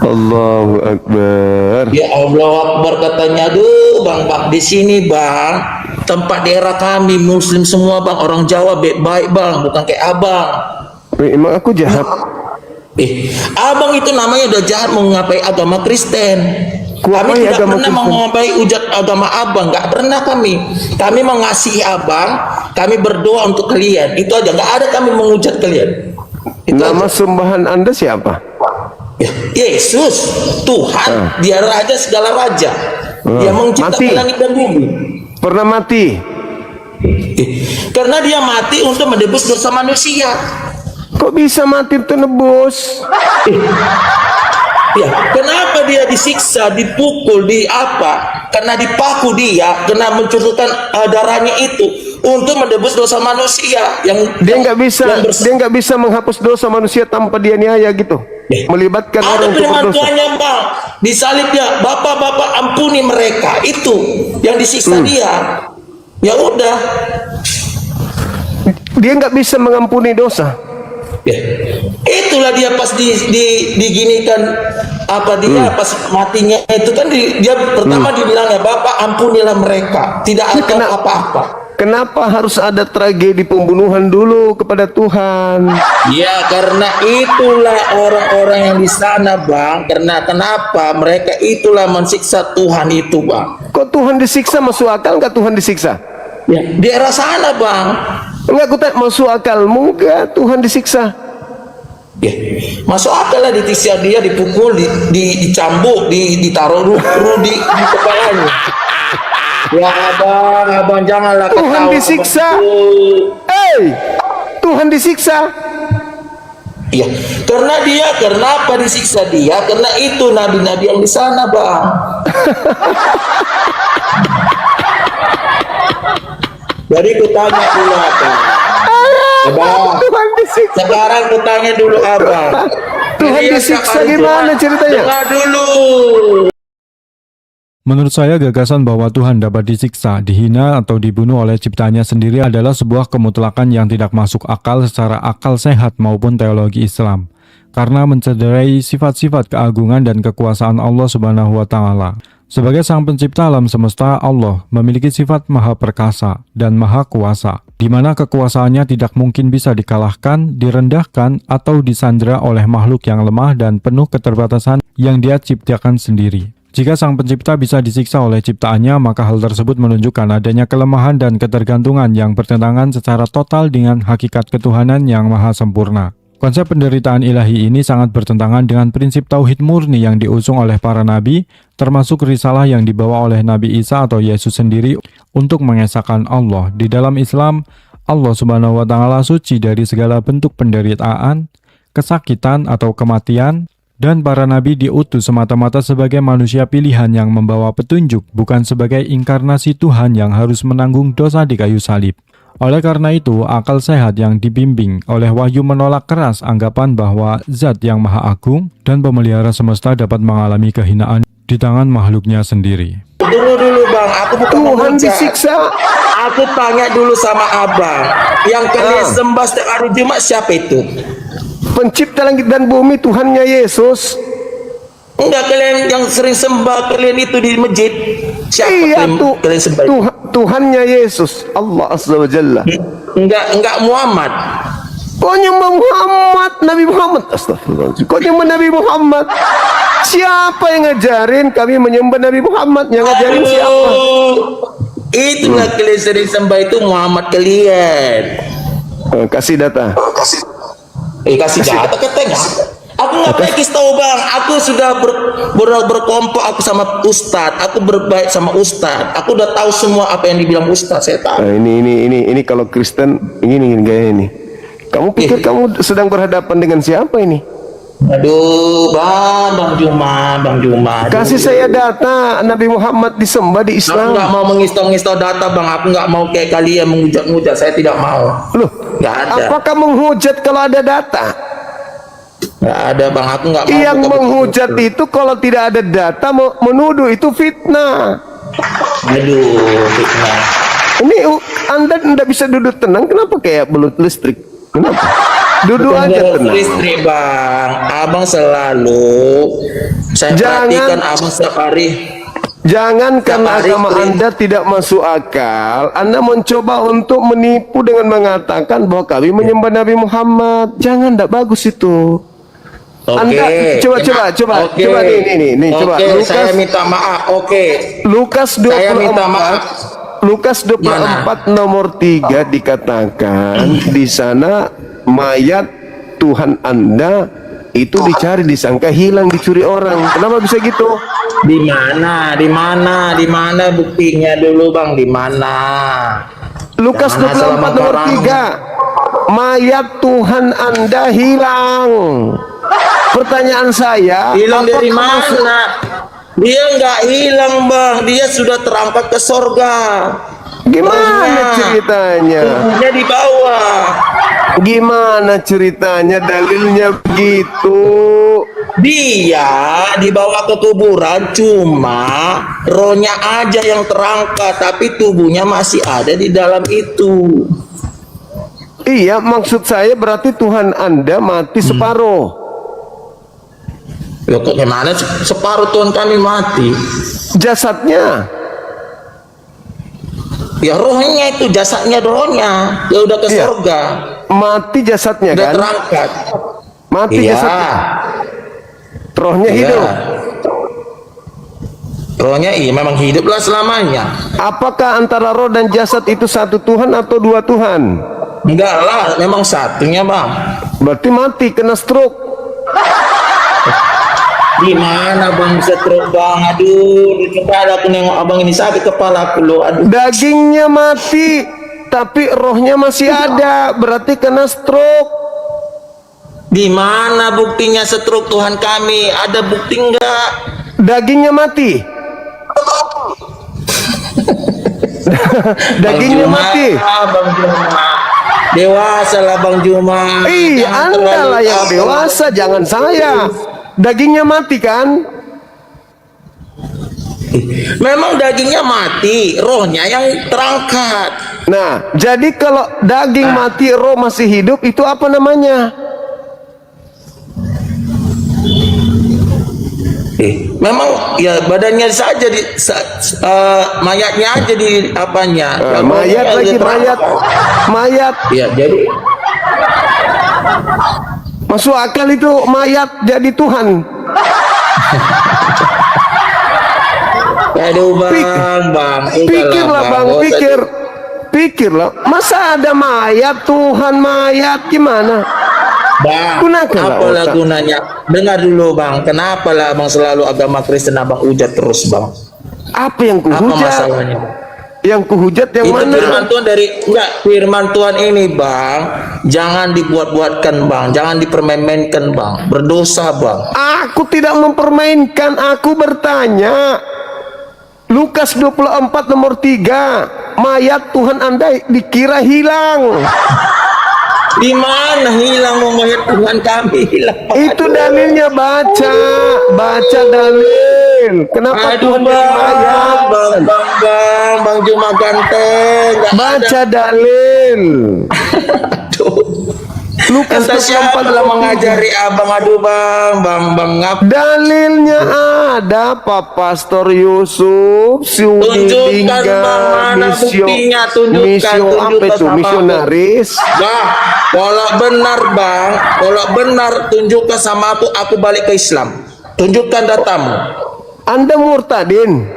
Allahu Akbar. Ya Allah Akbar katanya, aduh Bang, di sini Bang, tempat daerah kami Muslim semua Bang, orang Jawa baik-baik Bang, bukan kayak Abang. Emang aku jahat? Abang itu namanya udah jahat mengapai agama Kristen. Kami tidak pernah mengapai ujat agama Abang, nggak pernah kami. Kami mengasihi Abang, kami berdoa untuk kalian. Itu aja, nggak ada kami mengujat kalian. Nama sembahan Anda siapa? Yesus, Tuhan, Dia raja segala raja. Dia menciptakan langit dan bumi. Pernah mati? Karena Dia mati untuk menebus dosa manusia. Kok bisa mati itu nebus? Ya, kenapa dia disiksa, dipukul, karena dipaku dia, kena mencurahkan darahnya itu untuk menebus dosa manusia dia nggak bisa menghapus dosa manusia tanpa dia niaya gitu. Melibatkan orang untuk berdosa. Tuhannya, Bang, disalibnya, Bapak ampuni mereka, itu yang disiksa dia. Ya udah. Dia nggak bisa mengampuni dosa. Ya. Itulah dia pas diginikan pas matinya itu kan dia pertama dibilangnya, Bapak ampunilah mereka, tidak ada apa-apa. Kenapa harus ada tragedi pembunuhan dulu kepada Tuhan? Ya karena itulah orang-orang yang di sana Bang, karena kenapa mereka itulah mensiksa Tuhan itu Bang. Kok Tuhan disiksa? Masuk akal nggak Tuhan disiksa? Ya, di daerah sana Bang. Enggak, aku tak masuk akalmu nggak Tuhan disiksa? Ya, masuk akal lah disiksa dia, dipukul, dicambuk, ditaruh di kepalanya. Ya abang janganlah Tuhan disiksa. Tuhan disiksa. Iya, karena apa disiksa dia? Karena itu nabi-nabi yang di sana Bang. Jadi kutanya dulu Abang. Tuhan disiksa. Sekarang kutanya dulu Abang. Tuhan disiksa gimana ceritanya? Dengar dulu. Menurut saya, gagasan bahwa Tuhan dapat disiksa, dihina, atau dibunuh oleh ciptaannya sendiri adalah sebuah kemutlakan yang tidak masuk akal secara akal sehat maupun teologi Islam, karena mencederai sifat-sifat keagungan dan kekuasaan Allah Subhanahu wa Ta'ala. Sebagai sang pencipta alam semesta, Allah memiliki sifat maha perkasa dan maha kuasa, di mana kekuasaannya tidak mungkin bisa dikalahkan, direndahkan, atau disandera oleh makhluk yang lemah dan penuh keterbatasan yang Dia ciptakan sendiri. Jika sang pencipta bisa disiksa oleh ciptaannya, maka hal tersebut menunjukkan adanya kelemahan dan ketergantungan yang bertentangan secara total dengan hakikat ketuhanan yang maha sempurna. Konsep penderitaan ilahi ini sangat bertentangan dengan prinsip tauhid murni yang diusung oleh para nabi, termasuk risalah yang dibawa oleh Nabi Isa atau Yesus sendiri untuk mengesahkan Allah. Di dalam Islam, Allah Subhanahu wa Ta'ala suci dari segala bentuk penderitaan, kesakitan atau kematian, dan para nabi diutus semata-mata sebagai manusia pilihan yang membawa petunjuk, bukan sebagai inkarnasi Tuhan yang harus menanggung dosa di kayu salib. Oleh karena itu, akal sehat yang dibimbing oleh wahyu menolak keras anggapan bahwa zat yang maha agung dan pemelihara semesta dapat mengalami kehinaan di tangan makhluknya sendiri. Tunggu dulu Bang, aku bukan Tuhan disiksa. Aku tanya dulu sama Abang, yang kalian sembah setiap hari Jumat siapa itu? Pencipta langit dan bumi, Tuhannya Yesus. Enggak, kalian yang sering sembah kalian itu di masjid. Siapa Iya, kalian sembah? Tuhannya Yesus, Allah Azza wa Jalla. Enggak Muhammad. Kau nyembah Muhammad, Nabi Muhammad. Astagfirullahaladzim. Kau nyembah Nabi Muhammad. Siapa yang ngajarin kami menyembah Nabi Muhammad? Yang ngajarin siapa? Itulah kalian sering sembah itu Muhammad kalian. Kasih data. Kasih data katanya. Aku nggak pakai kasih tahu bang. Aku sudah berkelompok. Aku sama Ustadz. Aku berbaik sama Ustadz. Aku udah tahu semua apa yang dibilang Ustadz. Saya tahu. Nah, ini kalau Kristen ini gaya ini. Kamu pikir kamu sedang berhadapan dengan siapa ini? Aduh, Bang Juma. Aduh. Kasih saya data Nabi Muhammad disembah di Islam. Aku nggak mau mengistau data, Bang. Aku nggak mau kayak kalian menghujat-hujat. Saya tidak mau. Loh, nggak ada. apakah menghujat kalau ada data? Nggak ada, Bang. Aku nggak mau. Yang menghujat itu kalau tidak ada data menuduh itu fitnah. Aduh, fitnah. Ini Anda tidak bisa duduk tenang. Kenapa kayak belut listrik? Kenapa? Duduk Bukan aja belut tenang. listrik, Bang. Abang selalu saya perhatikan abang setiap hari. Jangan karena hari agama Anda tidak masuk akal, Anda mencoba untuk menipu dengan mengatakan bahwa kami menyembah Nabi Muhammad. Jangan, tidak bagus itu. Anda coba nih, coba Lukas, saya minta maaf. Lukas 24. Saya minta maaf. Lukas 24 nomor 3 dikatakan di sana mayat Tuhan Anda itu dicari, disangka hilang, dicuri orang. Kenapa bisa gitu? Di mana buktinya dulu, Bang? Di mana? Lukas 24 nomor 3. Mayat Tuhan Anda hilang. Pertanyaan saya, hilang dari mana? Dia nggak hilang, Bang. Dia sudah terangkat ke sorga. Gimana ceritanya? Tubuhnya di bawah. Gimana ceritanya? Dalilnya begitu. Dia dibawa ke kuburan, cuma rohnya aja yang terangkat, tapi tubuhnya masih ada di dalam itu. Iya, maksud saya berarti Tuhan Anda mati separuh. Loh, kok gimana separuh Tuhan kami mati? Jasadnya? Ya rohnya itu, jasadnya rohnya. Ya udah ke surga. Mati jasadnya udah kan? Terangkat. Mati jasadnya. Rohnya hidup. Rohnya memang hiduplah selamanya. Apakah antara roh dan jasad itu satu Tuhan atau dua Tuhan? Enggak lah, memang satunya, Bang. Berarti mati, kena stroke. Gimana, Bang, bisa stroke, Bang? Aduh, coba aku nengok abang ini sakit kepala aku loh. Aduh. Dagingnya mati, tapi rohnya masih ada. Berarti kena stroke. Di mana buktinya stroke Tuhan kami? Ada bukti enggak? Dagingnya mati. Dagingnya mati. Bang Juma. Dewasa lah, Bang Juma. Anda lah yang dewasa, jangan saya. Dagingnya mati kan? Memang dagingnya mati, rohnya yang terangkat. Nah, jadi kalau daging mati, roh masih hidup, itu apa namanya? Memang ya badannya saja mayatnya aja di apanya? Mayat lagi, mayat. Ya, jadi masuk akal itu mayat jadi Tuhan. Aduh, Bang. Pikirlah, Bang, pikirlah. Masa ada mayat Tuhan, mayat gimana? Bang, apalah gunanya? Dengar dulu, Bang. Kenapa lah Abang selalu agama Kristen Abang hujat terus, Bang? Apa yang kuhujat? Apa masalahnya? Yang kuhujat yang itu mana? Firman Tuhan firman Tuhan ini, Bang. Jangan dibuat-buatkan, Bang. Jangan dipermainkan, Bang. Berdosa, Bang. Aku tidak mempermainkan, aku bertanya. Lukas 24 nomor 3. Mayat Tuhan Anda dikira hilang. Di mana hilang mayat Tuhan kami hilang? Itu dalilnya, baca dalil. Kenapa Aduh, Tuhan jadi mayat? Bang Juma ganteng. Baca dalil. Aduh. Lukas Entah siapa 24, telah mengajari abang. Aduh bang ngap. Dalilnya ada Pak Pastor Yusuf Tunjukkan bang, mana buktinya? Tunjukkan apa itu? sama aku. Misionaris. Bang, kalau benar bang, kalau benar tunjukkan sama aku balik ke Islam. Tunjukkan datamu. Anda murtadin.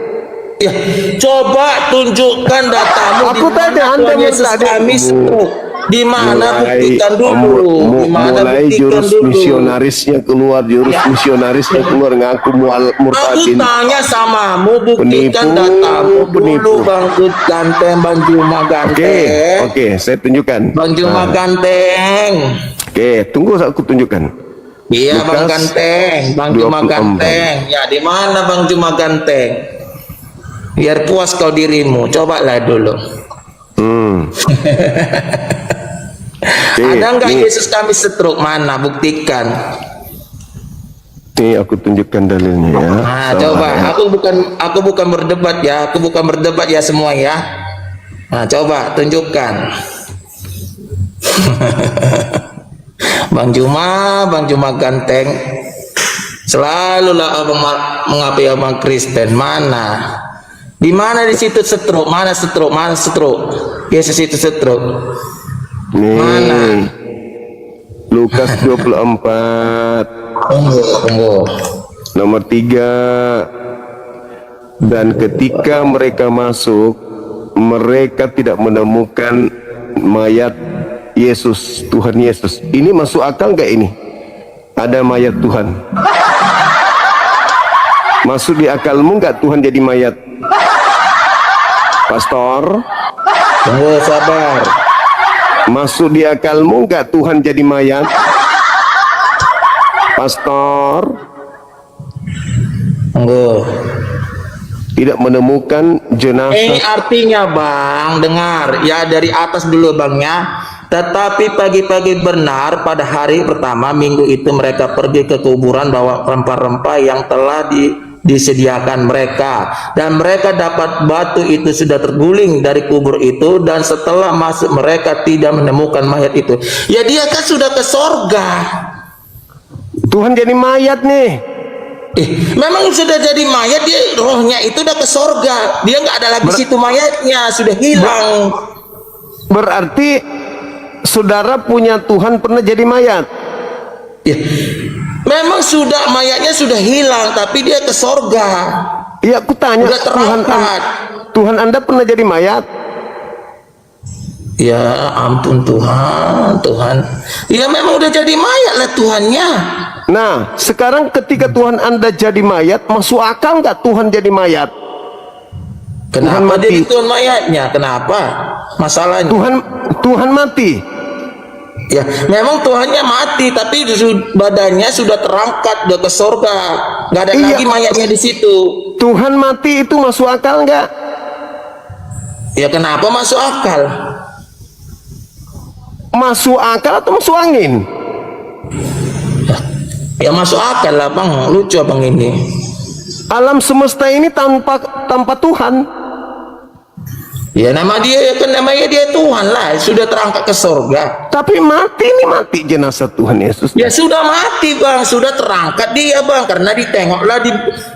Ya, coba tunjukkan datamu. Aku di tadi mana Anda Tuhan Yesus murtadin. kami seru. Di mana buktikan dulu? Di mana mulai buktikan jurus dulu? misionarisnya keluar, ngaku Aku murtadin. tanya samamu, buktikan Penipu, datamu dulu penipu. bang Ganteng, bang Juma Ganteng. Oke, saya tunjukkan. Bang Juma Ganteng. Oke, tunggu aku tunjukkan. Iya bang Lukas Ganteng, bang Juma 24. Ganteng. Ya di mana bang Juma Ganteng? Biar puas kau dirimu, cobalah dulu. Ada nggak Yesus kami setruk? Mana? Buktikan. Nih aku tunjukkan dalilnya ya. Nah, coba. Aku bukan berdebat ya. Aku bukan berdebat ya semua ya. Nah, coba tunjukkan. Bang Juma Ganteng. Selalulah abang mengapai abang Kristen. Mana? Di mana di situ setruk? Mana setruk? Mana setruk? Yesus itu setruk. Nih. Mana? Lukas 24. Tunggu. Nomor 3. Dan ketika mereka masuk, mereka tidak menemukan mayat Yesus, Tuhan Yesus. Ini masuk akal nggak ini? Ada mayat Tuhan. Masuk di akalmu nggak Tuhan jadi mayat? Pastor? Tunggu, sabar. Masuk di akalmu nggak Tuhan jadi mayat? Pastor? Tunggu. Tidak menemukan jenazah. Ini artinya bang, dengar ya dari atas dulu bangnya. Tetapi pagi-pagi benar pada hari pertama minggu itu mereka pergi ke kuburan bawa rempah-rempah yang telah disediakan mereka, dan mereka dapat batu itu sudah terguling dari kubur itu, dan setelah masuk mereka tidak menemukan mayat itu. Ya dia kan sudah ke sorga. Tuhan jadi mayat nih. Memang sudah jadi mayat, dia rohnya itu udah ke sorga, dia nggak ada lagi situ mayatnya, sudah hilang. Berarti saudara punya Tuhan pernah jadi mayat? Ya, memang sudah mayatnya sudah hilang, tapi dia ke sorga. Iya, aku tanya, Tuhan Anda pernah jadi mayat? Ya ampun Tuhan. Ya memang udah jadi mayat lah Tuhannya. Nah, sekarang ketika Tuhan Anda jadi mayat, masuk akal nggak Tuhan jadi mayat? Kenapa jadi Tuhan mayatnya? Kenapa? Masalahnya? Tuhan mati. Ya, memang Tuhannya mati, tapi badannya sudah terangkat, udah ke surga, nggak ada lagi mayatnya di situ. Tuhan mati itu masuk akal nggak? Ya kenapa masuk akal? Masuk akal atau masuk angin? Ya masuk akal lah bang, lucu abang ini. Alam semesta ini tanpa Tuhan. Ya namanya dia Tuhan lah, sudah terangkat ke surga. Tapi mati jenazah Tuhan Yesus. Ya sudah mati bang, sudah terangkat dia bang, karena ditengoklah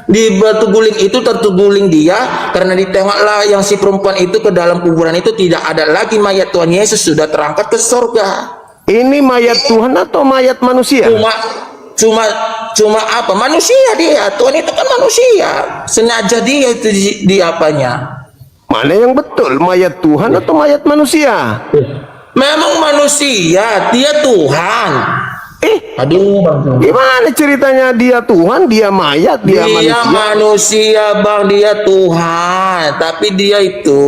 di batu guling itu terguling dia, karena ditengoklah yang si perempuan itu ke dalam kuburan itu tidak ada lagi mayat Tuhan Yesus, sudah terangkat ke surga. Ini mayat Tuhan atau mayat manusia? Cuma apa? Manusia dia. Tuhan itu kan manusia. Sengaja dia itu di apanya? Mana yang betul, mayat Tuhan atau mayat manusia? Memang manusia, dia Tuhan. Aduh bang, gimana ceritanya dia Tuhan, dia mayat, dia manusia bang, dia Tuhan. Tapi dia itu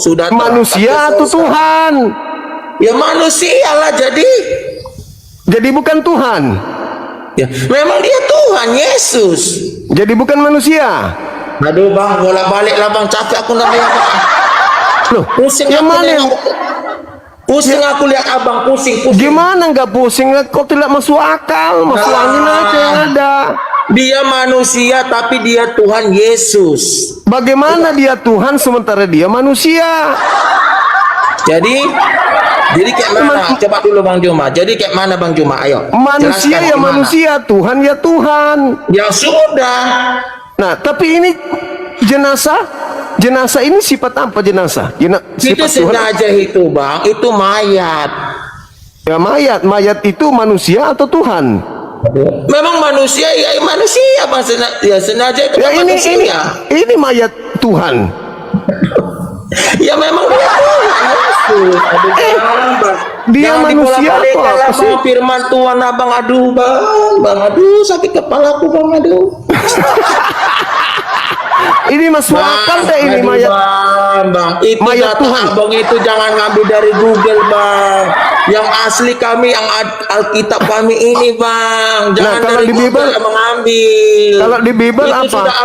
sudah manusia atau Tuhan? Ya manusia lah, jadi bukan Tuhan. Ya, memang dia Tuhan Yesus. Jadi bukan manusia. Aduh bang, bolak-balik lah bang, capek aku namanya bang. Loh, pusing yang aku mana? Pusing aku lihat abang, pusing. Gimana nggak pusing? Kok tidak masuk akal? Masuk angin aja yang ada. Dia manusia tapi dia Tuhan Yesus. Bagaimana dia Tuhan sementara dia manusia? Jadi Jadi kayak mana? Coba dulu Bang Juma. Jadi kayak mana Bang Juma? Ayo. Manusia jelaskan ya gimana. manusia, Tuhan ya Tuhan. Ya sudah. Nah, tapi ini jenazah. Jenazah ini sifat apa jenazah? Itu Sifat Tuhan. sengaja itu Bang. Itu mayat. Ya mayat. Mayat itu manusia atau Tuhan? Memang manusia ya manusia Bang. Ya sengaja itu Ya kan manusia. ini mayat Tuhan. Ya memang dia Tuhan Yesus. Aduh Bang. Dia Jangan manusia dibolak-balikan atau lah, apa sih? Bang, firman Tuhan Abang. Aduh Bang. Aduh sakit kepalaku Bang. Aduh. Ini masuk akal deh ini aduh, mayat. Bang. Itu mayat data Tuhan. Abang itu jangan ngambil dari Google Bang. Yang asli kami, yang Alkitab kami ini Bang. Jangan Nah, kalau dari di Google Bible- Abang ambil. Kalau di Bible itu apa? sudah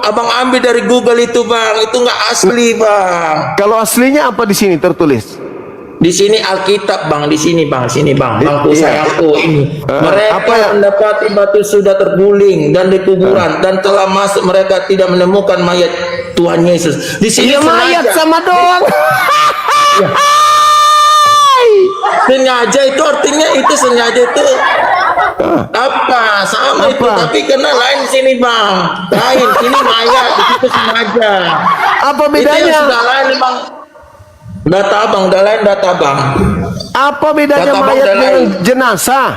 abang ambil dari Google itu Bang. Itu nggak asli Bang. Kalau aslinya apa di sini tertulis? Di sini Alkitab Bang, di sini Bang, sini Bang. Bangku Iya. sayangku ini. Mereka apa ya? mendapati batu sudah terguling dan di kuburan dan telah masuk, mereka tidak menemukan mayat Tuhan Yesus. Di sini Iya mayat sengaja. sama doang. Sengaja itu artinya itu sengaja itu apa? Sama itu, Apa? tapi kena lain di sini Bang. Lain, sini mayat, di situ sengaja. Apa Itu yang bedanya? sudah lain Bang. Data Bang, udah lain data Bang. Apa bedanya Kata Bang mayat udah dengan lain. jenazah?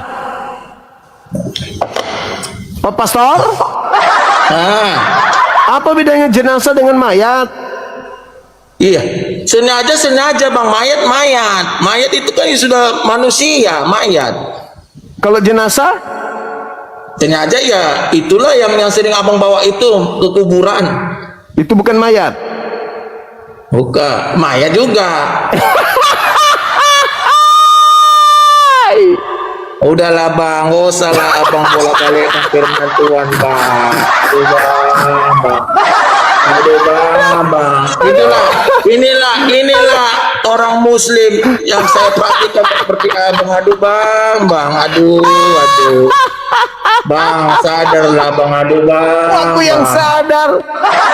Pak Pastor? Nah, Apa bedanya jenazah dengan mayat? iya, sengaja Bang, mayat itu kan sudah manusia, mayat. Kalau jenazah? Sengaja ya itulah yang sering Abang bawa itu ke kuburan. Itu bukan mayat. Bukan, mayat juga. Udahlah Bang, gak usah lah Abang bolak-balik firman Tuhan Bang. Aduh Bang. Inilah orang Muslim yang saya perhatikan seperti Abang. Aduh Bang. Aduh. Bang, sadarlah Bang. Aduh Bang. Aku yang Bang. sadar.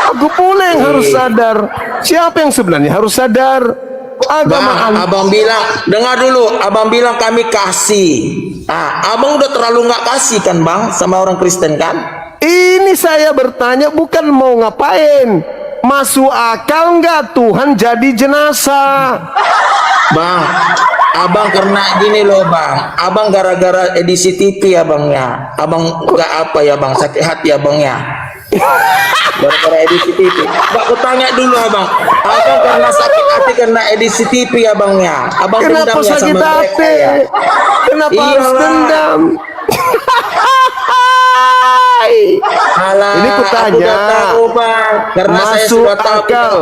Aku pula yang harus sadar. Siapa yang sebenarnya harus sadar? Agama Abang bilang, dengar dulu, Abang bilang kami kasih. Abang udah terlalu nggak kasih kan Bang sama orang Kristen kan? Ini saya bertanya bukan mau ngapain. Masuk akal nggak Tuhan jadi jenazah? Bang, Abang karena gini loh Bang, Abang gara-gara edisi TV Abangnya, Abang nggak apa ya Bang, sakit hati Abangnya. Gara-gara edisi TV. Aku tanya dulu Abang karena sakit hati karena edisi TV Abangnya. Abang Kenapa dendam ya sakit sama mereka hati? ya? Kenapa Iya, harus Bang. dendam? Alah, Ini aku kutanya, udah tahu Bang, karena saya masuk sudah tahu. akal.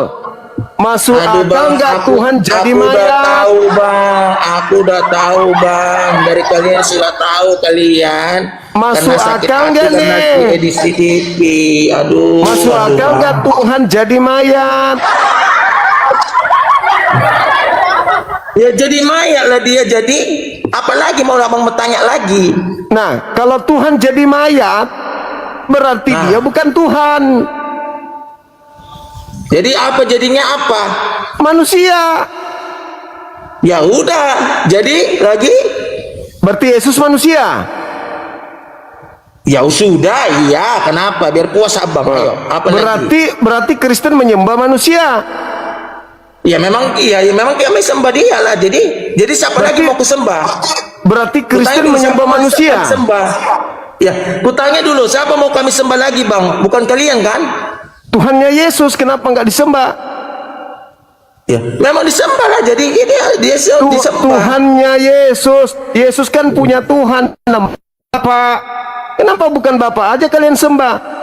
Masuk Aduh, akal nggak Tuhan jadi aku udah mayat? tahu Bang, aku udah tahu Bang, dari kalian sudah tahu kalian. Masuk Karena sakit akal hati nggak karena nih? di edisi TV. Aduh. Masuk aduh, akal Bang. nggak Tuhan jadi mayat? Ya jadi mayat lah dia, jadi apalagi mau Abang bertanya lagi? Nah, kalau Tuhan jadi mayat, berarti dia bukan Tuhan. Jadi apa jadinya apa? Manusia. Ya udah, jadi lagi? Berarti Yesus manusia. Ya sudah, iya. Kenapa? Biar puas Abang. Ayo, apa lagi? Berarti Kristen menyembah manusia. Ya memang kami sembah dia lah. Jadi siapa lagi mau kusembah? Berarti Kristen Kutanya dulu, menyembah siapa manusia. kami sembah? Ya, kutanya dulu siapa mau kami sembah lagi Bang? Bukan kalian kan? Tuhannya Yesus kenapa nggak disembah? Ya, memang disembah lah. Jadi dia disembah. Tuhannya Yesus. Yesus kan punya Tuhan. Bapak. Kenapa bukan Bapak aja kalian sembah?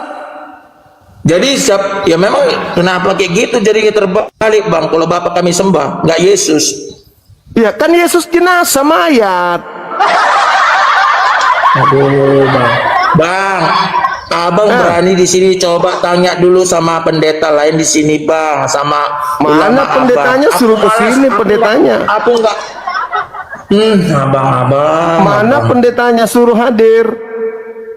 Jadi ya memang kenapa kayak gitu jadinya terbalik Bang. Kalau Bapak kami sembah, nggak Yesus. Ya kan Yesus jenazah mayat. Aduh Bang, Abang berani di sini coba tanya dulu sama pendeta lain di sini Bang, sama Mana ulama pendetanya? Abang. Suruh Aku ke sini malas, pendetanya. Aku nggak. Abang. Mana pendetanya suruh hadir?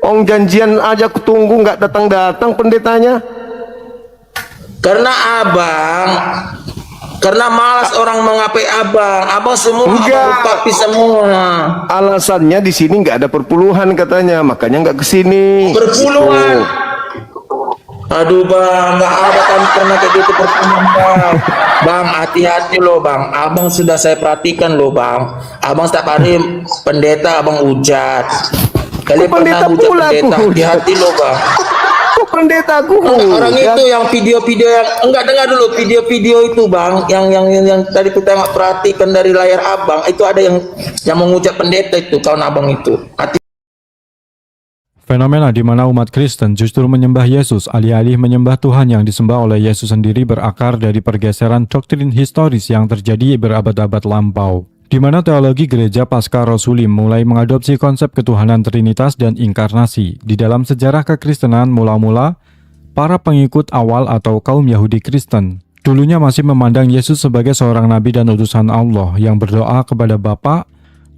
Ong janjian aja kutunggu nggak datang-datang pendetanya. Karena Abang Karena malas orang mengapai abang. Abang semua Enggak. abang papi semua. Alasannya di sini nggak ada perpuluhan katanya, makanya nggak ke sini. Perpuluhan. Gitu. Aduh bang, nggak ada kan pernah kayak gitu perpuluhan bang. Bang, hati-hati loh bang. Abang sudah saya perhatikan loh bang. Abang setiap hari pendeta abang hujat. Kalian pendeta pernah hujat pula aku pendeta. hujat? Hati-hati loh bang. Kok pendeta aku? Orang itu yang video-video yang enggak, dengar dulu video-video itu bang, yang tadi kita nggak perhatikan dari layar abang itu ada yang mengucap pendeta itu kawan abang itu. Fenomena di mana umat Kristen justru menyembah Yesus alih-alih menyembah Tuhan yang disembah oleh Yesus sendiri berakar dari pergeseran doktrin historis yang terjadi berabad-abad lampau, di mana teologi gereja pasca Rasulim mulai mengadopsi konsep ketuhanan Trinitas dan inkarnasi. Di dalam sejarah kekristenan mula-mula, para pengikut awal atau kaum Yahudi Kristen dulunya masih memandang Yesus sebagai seorang nabi dan utusan Allah yang berdoa kepada Bapa.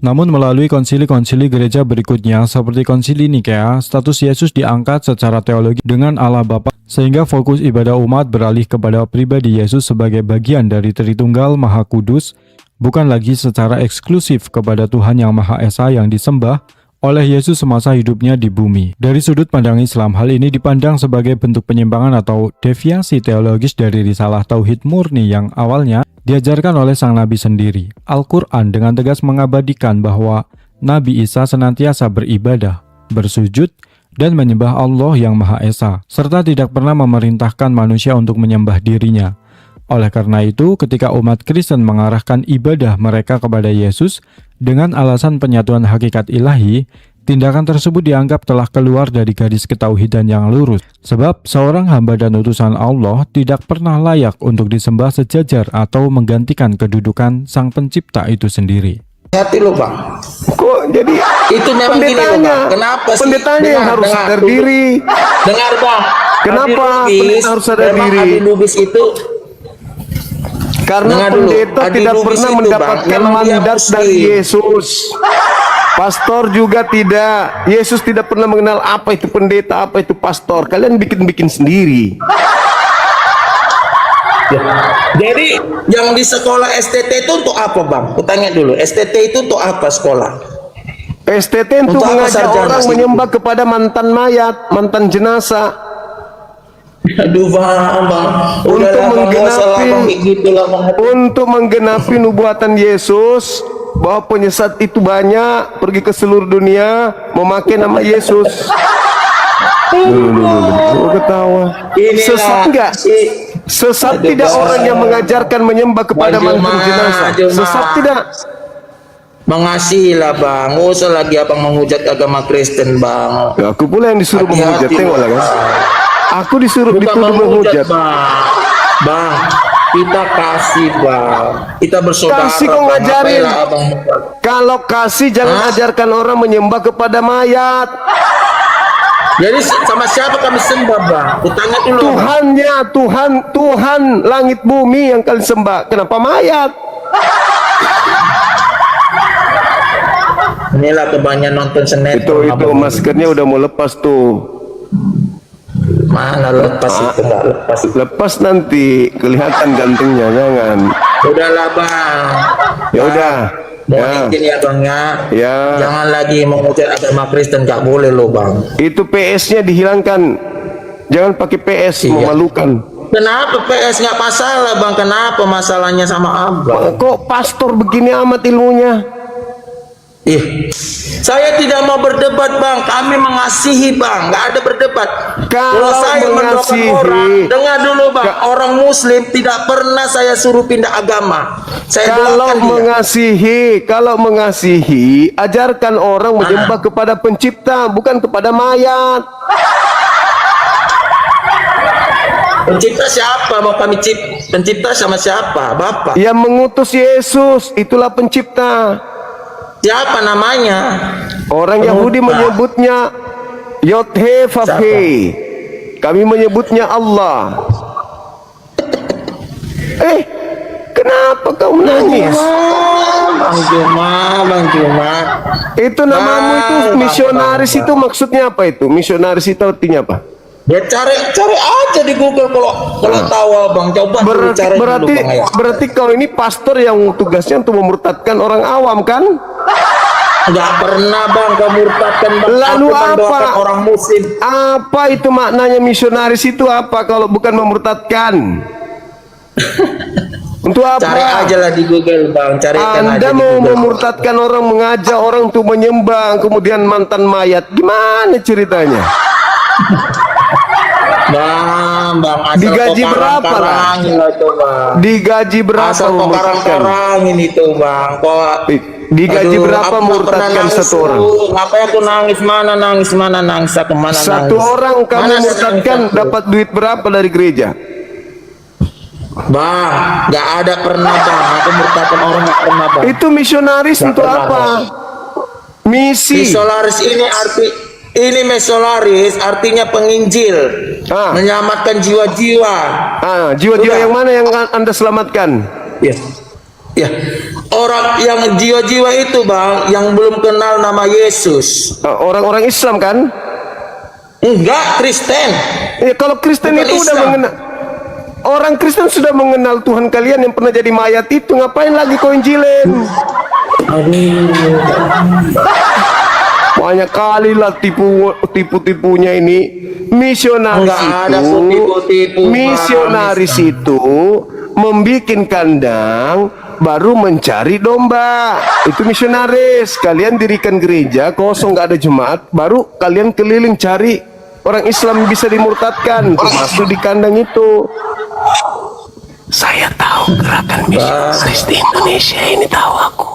Namun melalui konsili-konsili gereja berikutnya seperti konsili Nikea, status Yesus diangkat secara teologi dengan Allah Bapa, sehingga fokus ibadah umat beralih kepada pribadi Yesus sebagai bagian dari Tritunggal Maha Kudus, bukan lagi secara eksklusif kepada Tuhan yang Maha Esa yang disembah oleh Yesus semasa hidupnya di bumi. Dari sudut pandang Islam, hal ini dipandang sebagai bentuk penyimpangan atau deviasi teologis dari risalah Tauhid murni yang awalnya diajarkan oleh sang Nabi sendiri. Al-Quran dengan tegas mengabadikan bahwa Nabi Isa senantiasa beribadah, bersujud, dan menyembah Allah yang Maha Esa, serta tidak pernah memerintahkan manusia untuk menyembah dirinya. Oleh karena itu, ketika umat Kristen mengarahkan ibadah mereka kepada Yesus dengan alasan penyatuan hakikat ilahi, tindakan tersebut dianggap telah keluar dari garis ketauhidan yang lurus. Sebab seorang hamba dan utusan Allah tidak pernah layak untuk disembah sejajar atau menggantikan kedudukan Sang Pencipta itu sendiri. Hati lo bang. Kok jadi Itu memang gini loh bang. Kenapa sih? pendetanya yang harus sadar diri? Dengar bang. Kenapa Habib Lubis, pendeta harus sadar memang diri? Habib Lubis itu Karena dengar dulu, pendeta Habib tidak Lubis pernah itu, Bang, mendapatkan memang dia mandat Muslim. dari Yesus. Pastor juga tidak. Yesus tidak pernah mengenal apa itu pendeta, apa itu pastor. Kalian bikin-bikin sendiri. Jadi yang di sekolah STT itu untuk apa bang? Kutanya dulu, STT itu untuk apa sekolah? STT untuk Untuk apa mengajak sarjana orang sih? menyembah kepada mantan mayat, mantan jenazah. Aduh bang, Untuk gitulah bang. untuk menggenapi nubuatan Yesus bahwa penyesat itu banyak, pergi ke seluruh dunia memakai nama Yesus. Lu ketawa. Inilah. Sesat enggak? Sesat Aduh, tidak Bang. orang yang mengajarkan menyembah kepada Bang mantan Juma, jenazah. Juma. Sesat tidak? Mengasihilah bang, nggak usah lagi abang menghujat agama Kristen bang. Ya, aku pula yang disuruh menghujat, tengoklah kan. Aku disuruh Bukan dituduh menghujat. bang. Bang, kita kasih bang, kita bersaudara. Kasih kok Bang. ngajarin. Ngapain abang menghujat? Kalau kasih jangan Hah? ajarkan orang menyembah kepada mayat. Jadi sama siapa kami sembah bang? Kutanya dulu. Bang. Tuhannya, Tuhan langit bumi yang kalian sembah. Kenapa mayat? Inilah kebanyakan nonton sinetron. Itu maskernya udah mau lepas tuh. Mana lepas itu nggak lepas. Lepas nanti kelihatan gantengnya, jangan. Udahlah bang. Ya udah. Mau Ya. izin ya bang ya. Ya. Jangan lagi mengucap agama Kristen, nggak boleh loh bang. Itu PS-nya dihilangkan. Jangan pakai PS, Iya. memalukan. Kenapa PS nggak masalah bang? Kenapa masalahnya sama abang? Kok pastor begini amat ilmunya? Ih, saya tidak mau berdebat bang. Kami mengasihi bang. Nggak ada berdebat. Kalau saya mendoakan mengasihi, orang, dengar dulu bang. Orang Muslim tidak pernah saya suruh pindah agama. Saya doakan dia. Kalau mengasihi, ajarkan orang menyembah kepada pencipta, bukan kepada mayat. Pencipta siapa? Mau kami pencipta sama siapa? Bapak. Yang mengutus Yesus, itulah pencipta. Siapa namanya? Orang Yahudi menyebutnya Yod-He Vav-He. Kami menyebutnya Allah. Kenapa kau menangis? Bang Juma. Itu namamu itu misionaris itu maksudnya apa itu? Misionaris itu artinya apa? Ya cari aja di Google kalau tahu abang. Coba dulu cari dulu, Bang, ya. Berarti kau ini pastor yang tugasnya untuk memurtadkan orang awam kan? Nggak pernah bang kau murtadkan bang. Lalu Aku mendoakan apa? orang muslim. Apa itu maknanya misionaris itu apa kalau bukan memurtadkan? Untuk apa? Cari aja lah di Google bang. Carikan Anda aja di mau Google. memurtadkan orang, mengajak orang untuk menyembah, kemudian mantan mayat. Gimana ceritanya? Bang, asal Digaji kau berapa lah? karang-karangin lah itu bang. Digaji berapa Asal kau memurtadkan? karang-karangin itu bang. Kau Digaji aduh, berapa aku nggak memurtadkan pernah nangis satu orang? dulu. Ngapain aku nangis? Mana nangis aku mana Satu nangis. orang kamu Mana murtadkan nangis aku? dapat duit berapa dari gereja? Bang, nggak ada pernah bang. Aku murtadkan orang nggak pernah bang. Itu misionaris Nggak untuk pernah, apa? Misi. Misolaris ini mesolaris artinya penginjil, menyelamatkan jiwa-jiwa. Jiwa-jiwa Udah. yang mana yang Anda selamatkan? Ya, ya. Orang yang jiwa-jiwa itu bang, yang belum kenal nama Yesus. Orang-orang Islam kan? Enggak, Kristen. Ya, kalau Kristen Bukan itu udah Islam. mengenal. Orang Kristen sudah mengenal Tuhan kalian yang pernah jadi mayat itu, ngapain lagi kau injilin? Banyak kali lah tipu-tipunya ini. Misionaris Enggak ada itu, tipu-tipu, Bang. misionaris itu membikin kandang baru mencari domba. Itu misionaris. Kalian dirikan gereja kosong, nggak ada jemaat, baru kalian keliling cari orang Islam bisa dimurtadkan, termasuk di kandang itu. Saya tahu gerakan misionaris di Indonesia ini, tahu aku.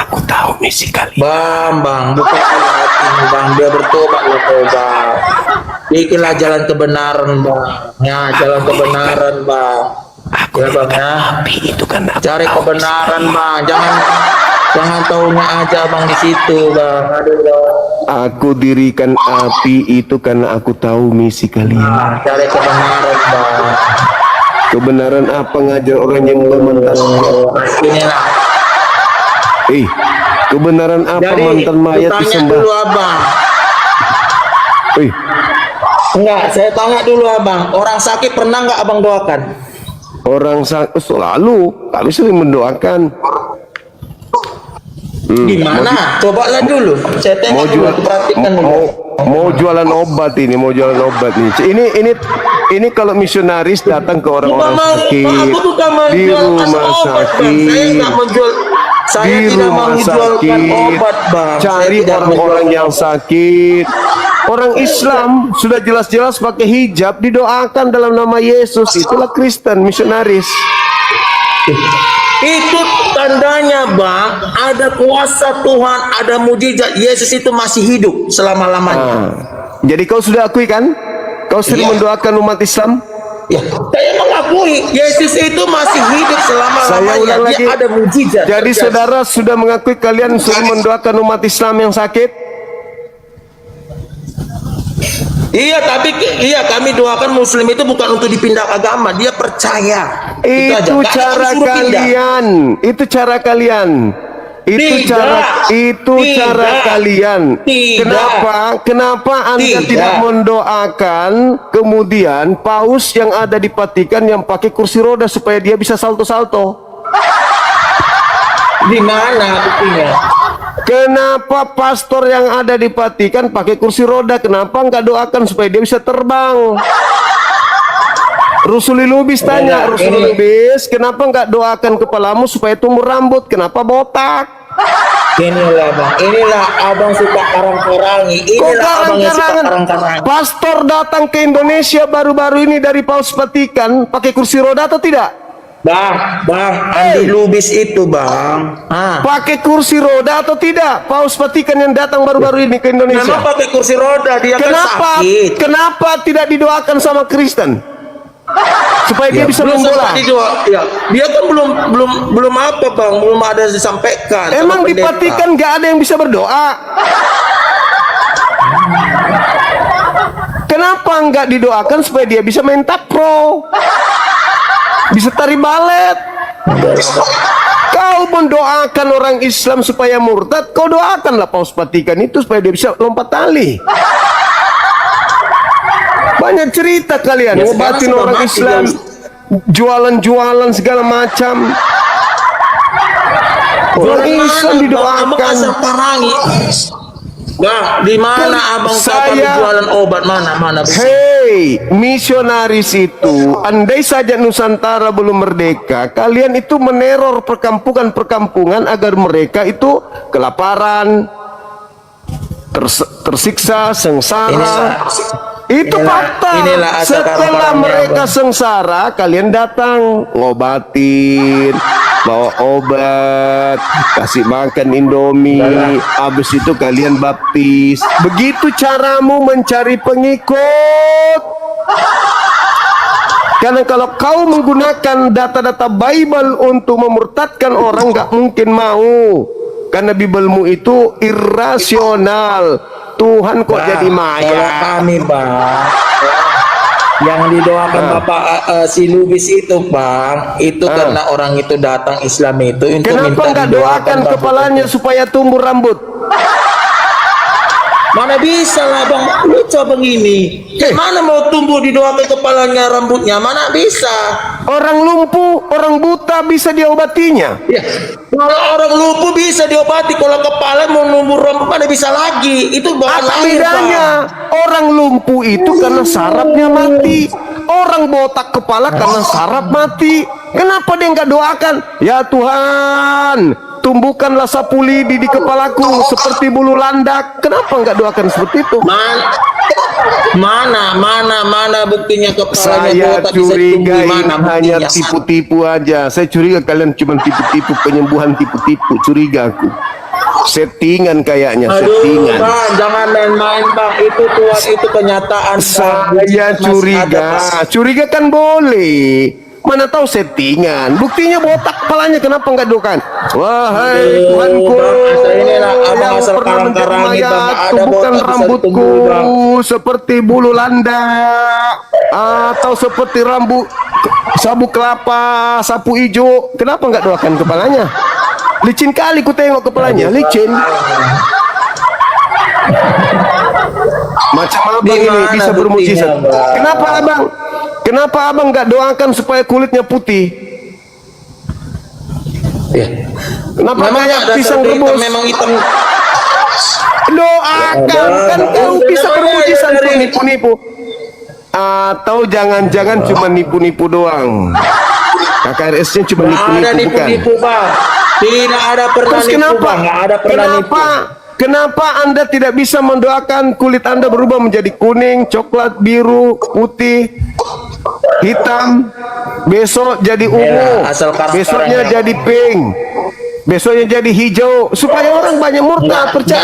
Aku tahu misi kalian. Bang, bukan hatimu bang, dia bertobat loh bang. Bikinlah jalan kebenaran bang, ya jalan kebenaran bang. Ya bang ya. Itu kan Cari kebenaran bang, jangan taunya aja bang di situ bang. Aduh bang. Aku dirikan api itu karena aku tahu misi kalian. Cari kebenaran bang. Kebenaran apa ngajar orang yang mantan? Inilah. Kebenaran apa Jadi, mantan mayat tanya disembah? dulu abang. Enggak, saya tanya dulu abang. Orang sakit pernah nggak abang doakan? Orang sakit selalu, kami sering mendoakan. Gimana? Cobalah dulu. Saya tengok dulu, perhatikan dulu. Mau jualan obat ini, Ini kalau misionaris datang ke orang-orang sakit Aku bukan di menjualkan rumah obat, Bang. Saya sakit, nggak menjual. Saya di tidak rumah menjualkan sakit, obat, bang. Saya cari tidak orang-orang menjualkan yang obat. sakit. Orang Islam sudah jelas-jelas pakai hijab, didoakan dalam nama Yesus. Itulah Kristen misionaris. Itu tandanya bang, ada kuasa Tuhan, ada mujizat. Yesus itu masih hidup selama-lamanya. Jadi kau sudah akui kan? Kau sering Iya. mendoakan umat Islam? Ya, saya mengakui Yesus itu masih hidup Saya selama-lamanya. ulang Dia lagi. ada mujizat. Jadi Terjadi. saudara sudah mengakui kalian sering mendoakan umat Islam yang sakit? Iya, tapi kami doakan Muslim itu bukan untuk dipindah agama, dia percaya. Itu aja. Nggak ada cara yang suruh pindah. kalian. Itu cara kalian. Itu Tidak. cara kalian. Tidak. Kenapa Anda Tidak. tidak mendoakan kemudian paus yang ada di Vatikan yang pakai kursi roda supaya dia bisa salto-salto? Di mana buktinya? Kenapa pastor yang ada di Vatikan pakai kursi roda? Kenapa nggak doakan supaya dia bisa terbang? Rusuli Lubis tanya, Rusuli Lubis, kenapa nggak doakan kepalamu supaya tumbuh rambut? Kenapa botak? Inilah bang, inilah abang suka karang-karangi. Inilah abang yang suka karang-karangi. Pastor datang ke Indonesia baru-baru ini dari Paus Vatikan pakai kursi roda atau tidak? Bang, Andi Lubis itu bang. Pakai kursi roda atau tidak? Paus Vatikan yang datang baru-baru ini ke Indonesia. Memang pakai kursi roda, dia kan sakit. Kenapa tidak didoakan sama Kristen? Supaya dia bisa belum membola. sempat ya, dia kan belum apa bang, belum ada disampaikan. Emang sama di pendeta. Vatikan nggak ada yang bisa berdoa? Kenapa nggak didoakan supaya dia bisa main tapro, bisa tari balet? Kau kau mendoakan orang Islam supaya murtad, kau doakanlah Paus Vatikan itu supaya dia bisa lompat tali. Banyak cerita kalian, Ya, ngobatin sekarang orang sudah mati, Islam, jualan-jualan segala macam. Orang Islam didoakan. Bang, di mana abang tahu jualan obat mana? Hei, misionaris itu, andai saja Nusantara belum merdeka, kalian itu meneror perkampungan-perkampungan agar mereka itu kelaparan, tersiksa, sengsara. Itu fakta. Setelah mereka sengsara, kalian datang ngobatin, bawa obat, kasih makan Indomie, habis itu kalian baptis. Begitu caramu mencari pengikut. Karena kalau kau menggunakan data-data Bible untuk memurtadkan orang, nggak mungkin mau. Karena Biblemu itu irasional. Tuhan kok jadi maya. Kalau kami, Bang, yang didoakan Bapak si Lubis itu, Bang, itu karena orang itu datang Islam itu untuk kenapa minta nggak doakan kepalanya supaya tumbuh rambut? Mana bisa lah, Bang, lu coba begini, mana mau tumbuh didoakan kepalanya rambutnya, mana bisa. Orang lumpuh, orang buta bisa diobatinya. Ya, kalau orang lumpuh bisa diobati, kalau kepala mau numbuh rambut mana bisa lagi. Itu bahan Apa lahir, bedanya? Bang. Orang lumpuh itu karena sarafnya mati. Orang botak kepala karena saraf mati. Kenapa dia nggak doakan? Ya Tuhan, tumbuhkanlah sapu lidi di kepalaku seperti bulu landak. Kenapa nggak doakan seperti itu? Mana buktinya kepalanya Saya botak bisa curiga tumbuh? Mana ini hanya buktinya? tipu-tipu aja. Saya curiga kalian cuma tipu-tipu, penyembuhan tipu-tipu. Curiga aku. Settingan kayaknya, Aduh, settingan. Bang, jangan main-main, Bang. Itu Tuhan, itu kenyataan. Saya curiga kan boleh. Mana tahu settingan. Buktinya botak kepalanya, kenapa nggak doakan? Wahai Tuhanku, yang pernah mencari mayat, tumbuhkan rambutku seperti bulu landak, atau seperti rambut sabuk kelapa, sapu hijau. Kenapa nggak doakan kepalanya? Licin kali ku tengok kepalanya, licin. Macam abang ini bisa bermujizat. Kenapa abang nggak doakan supaya kulitnya putih? Kenapa kayak pisang rebus? Memang hitam. Doakan, kan kau bisa bermujizat tuh nipu-nipu. Atau jangan-jangan cuma nipu-nipu doang. KKRS-nya cuma nipu-nipu, bukan? Bang. Tidak ada pernah Terus nipu, Bang. Nggak ada pernah nipu. Kenapa Anda tidak bisa mendoakan kulit Anda berubah menjadi kuning, coklat, biru, putih, hitam, besok jadi ungu, besoknya jadi pink, besoknya jadi hijau, supaya orang banyak murtad percaya?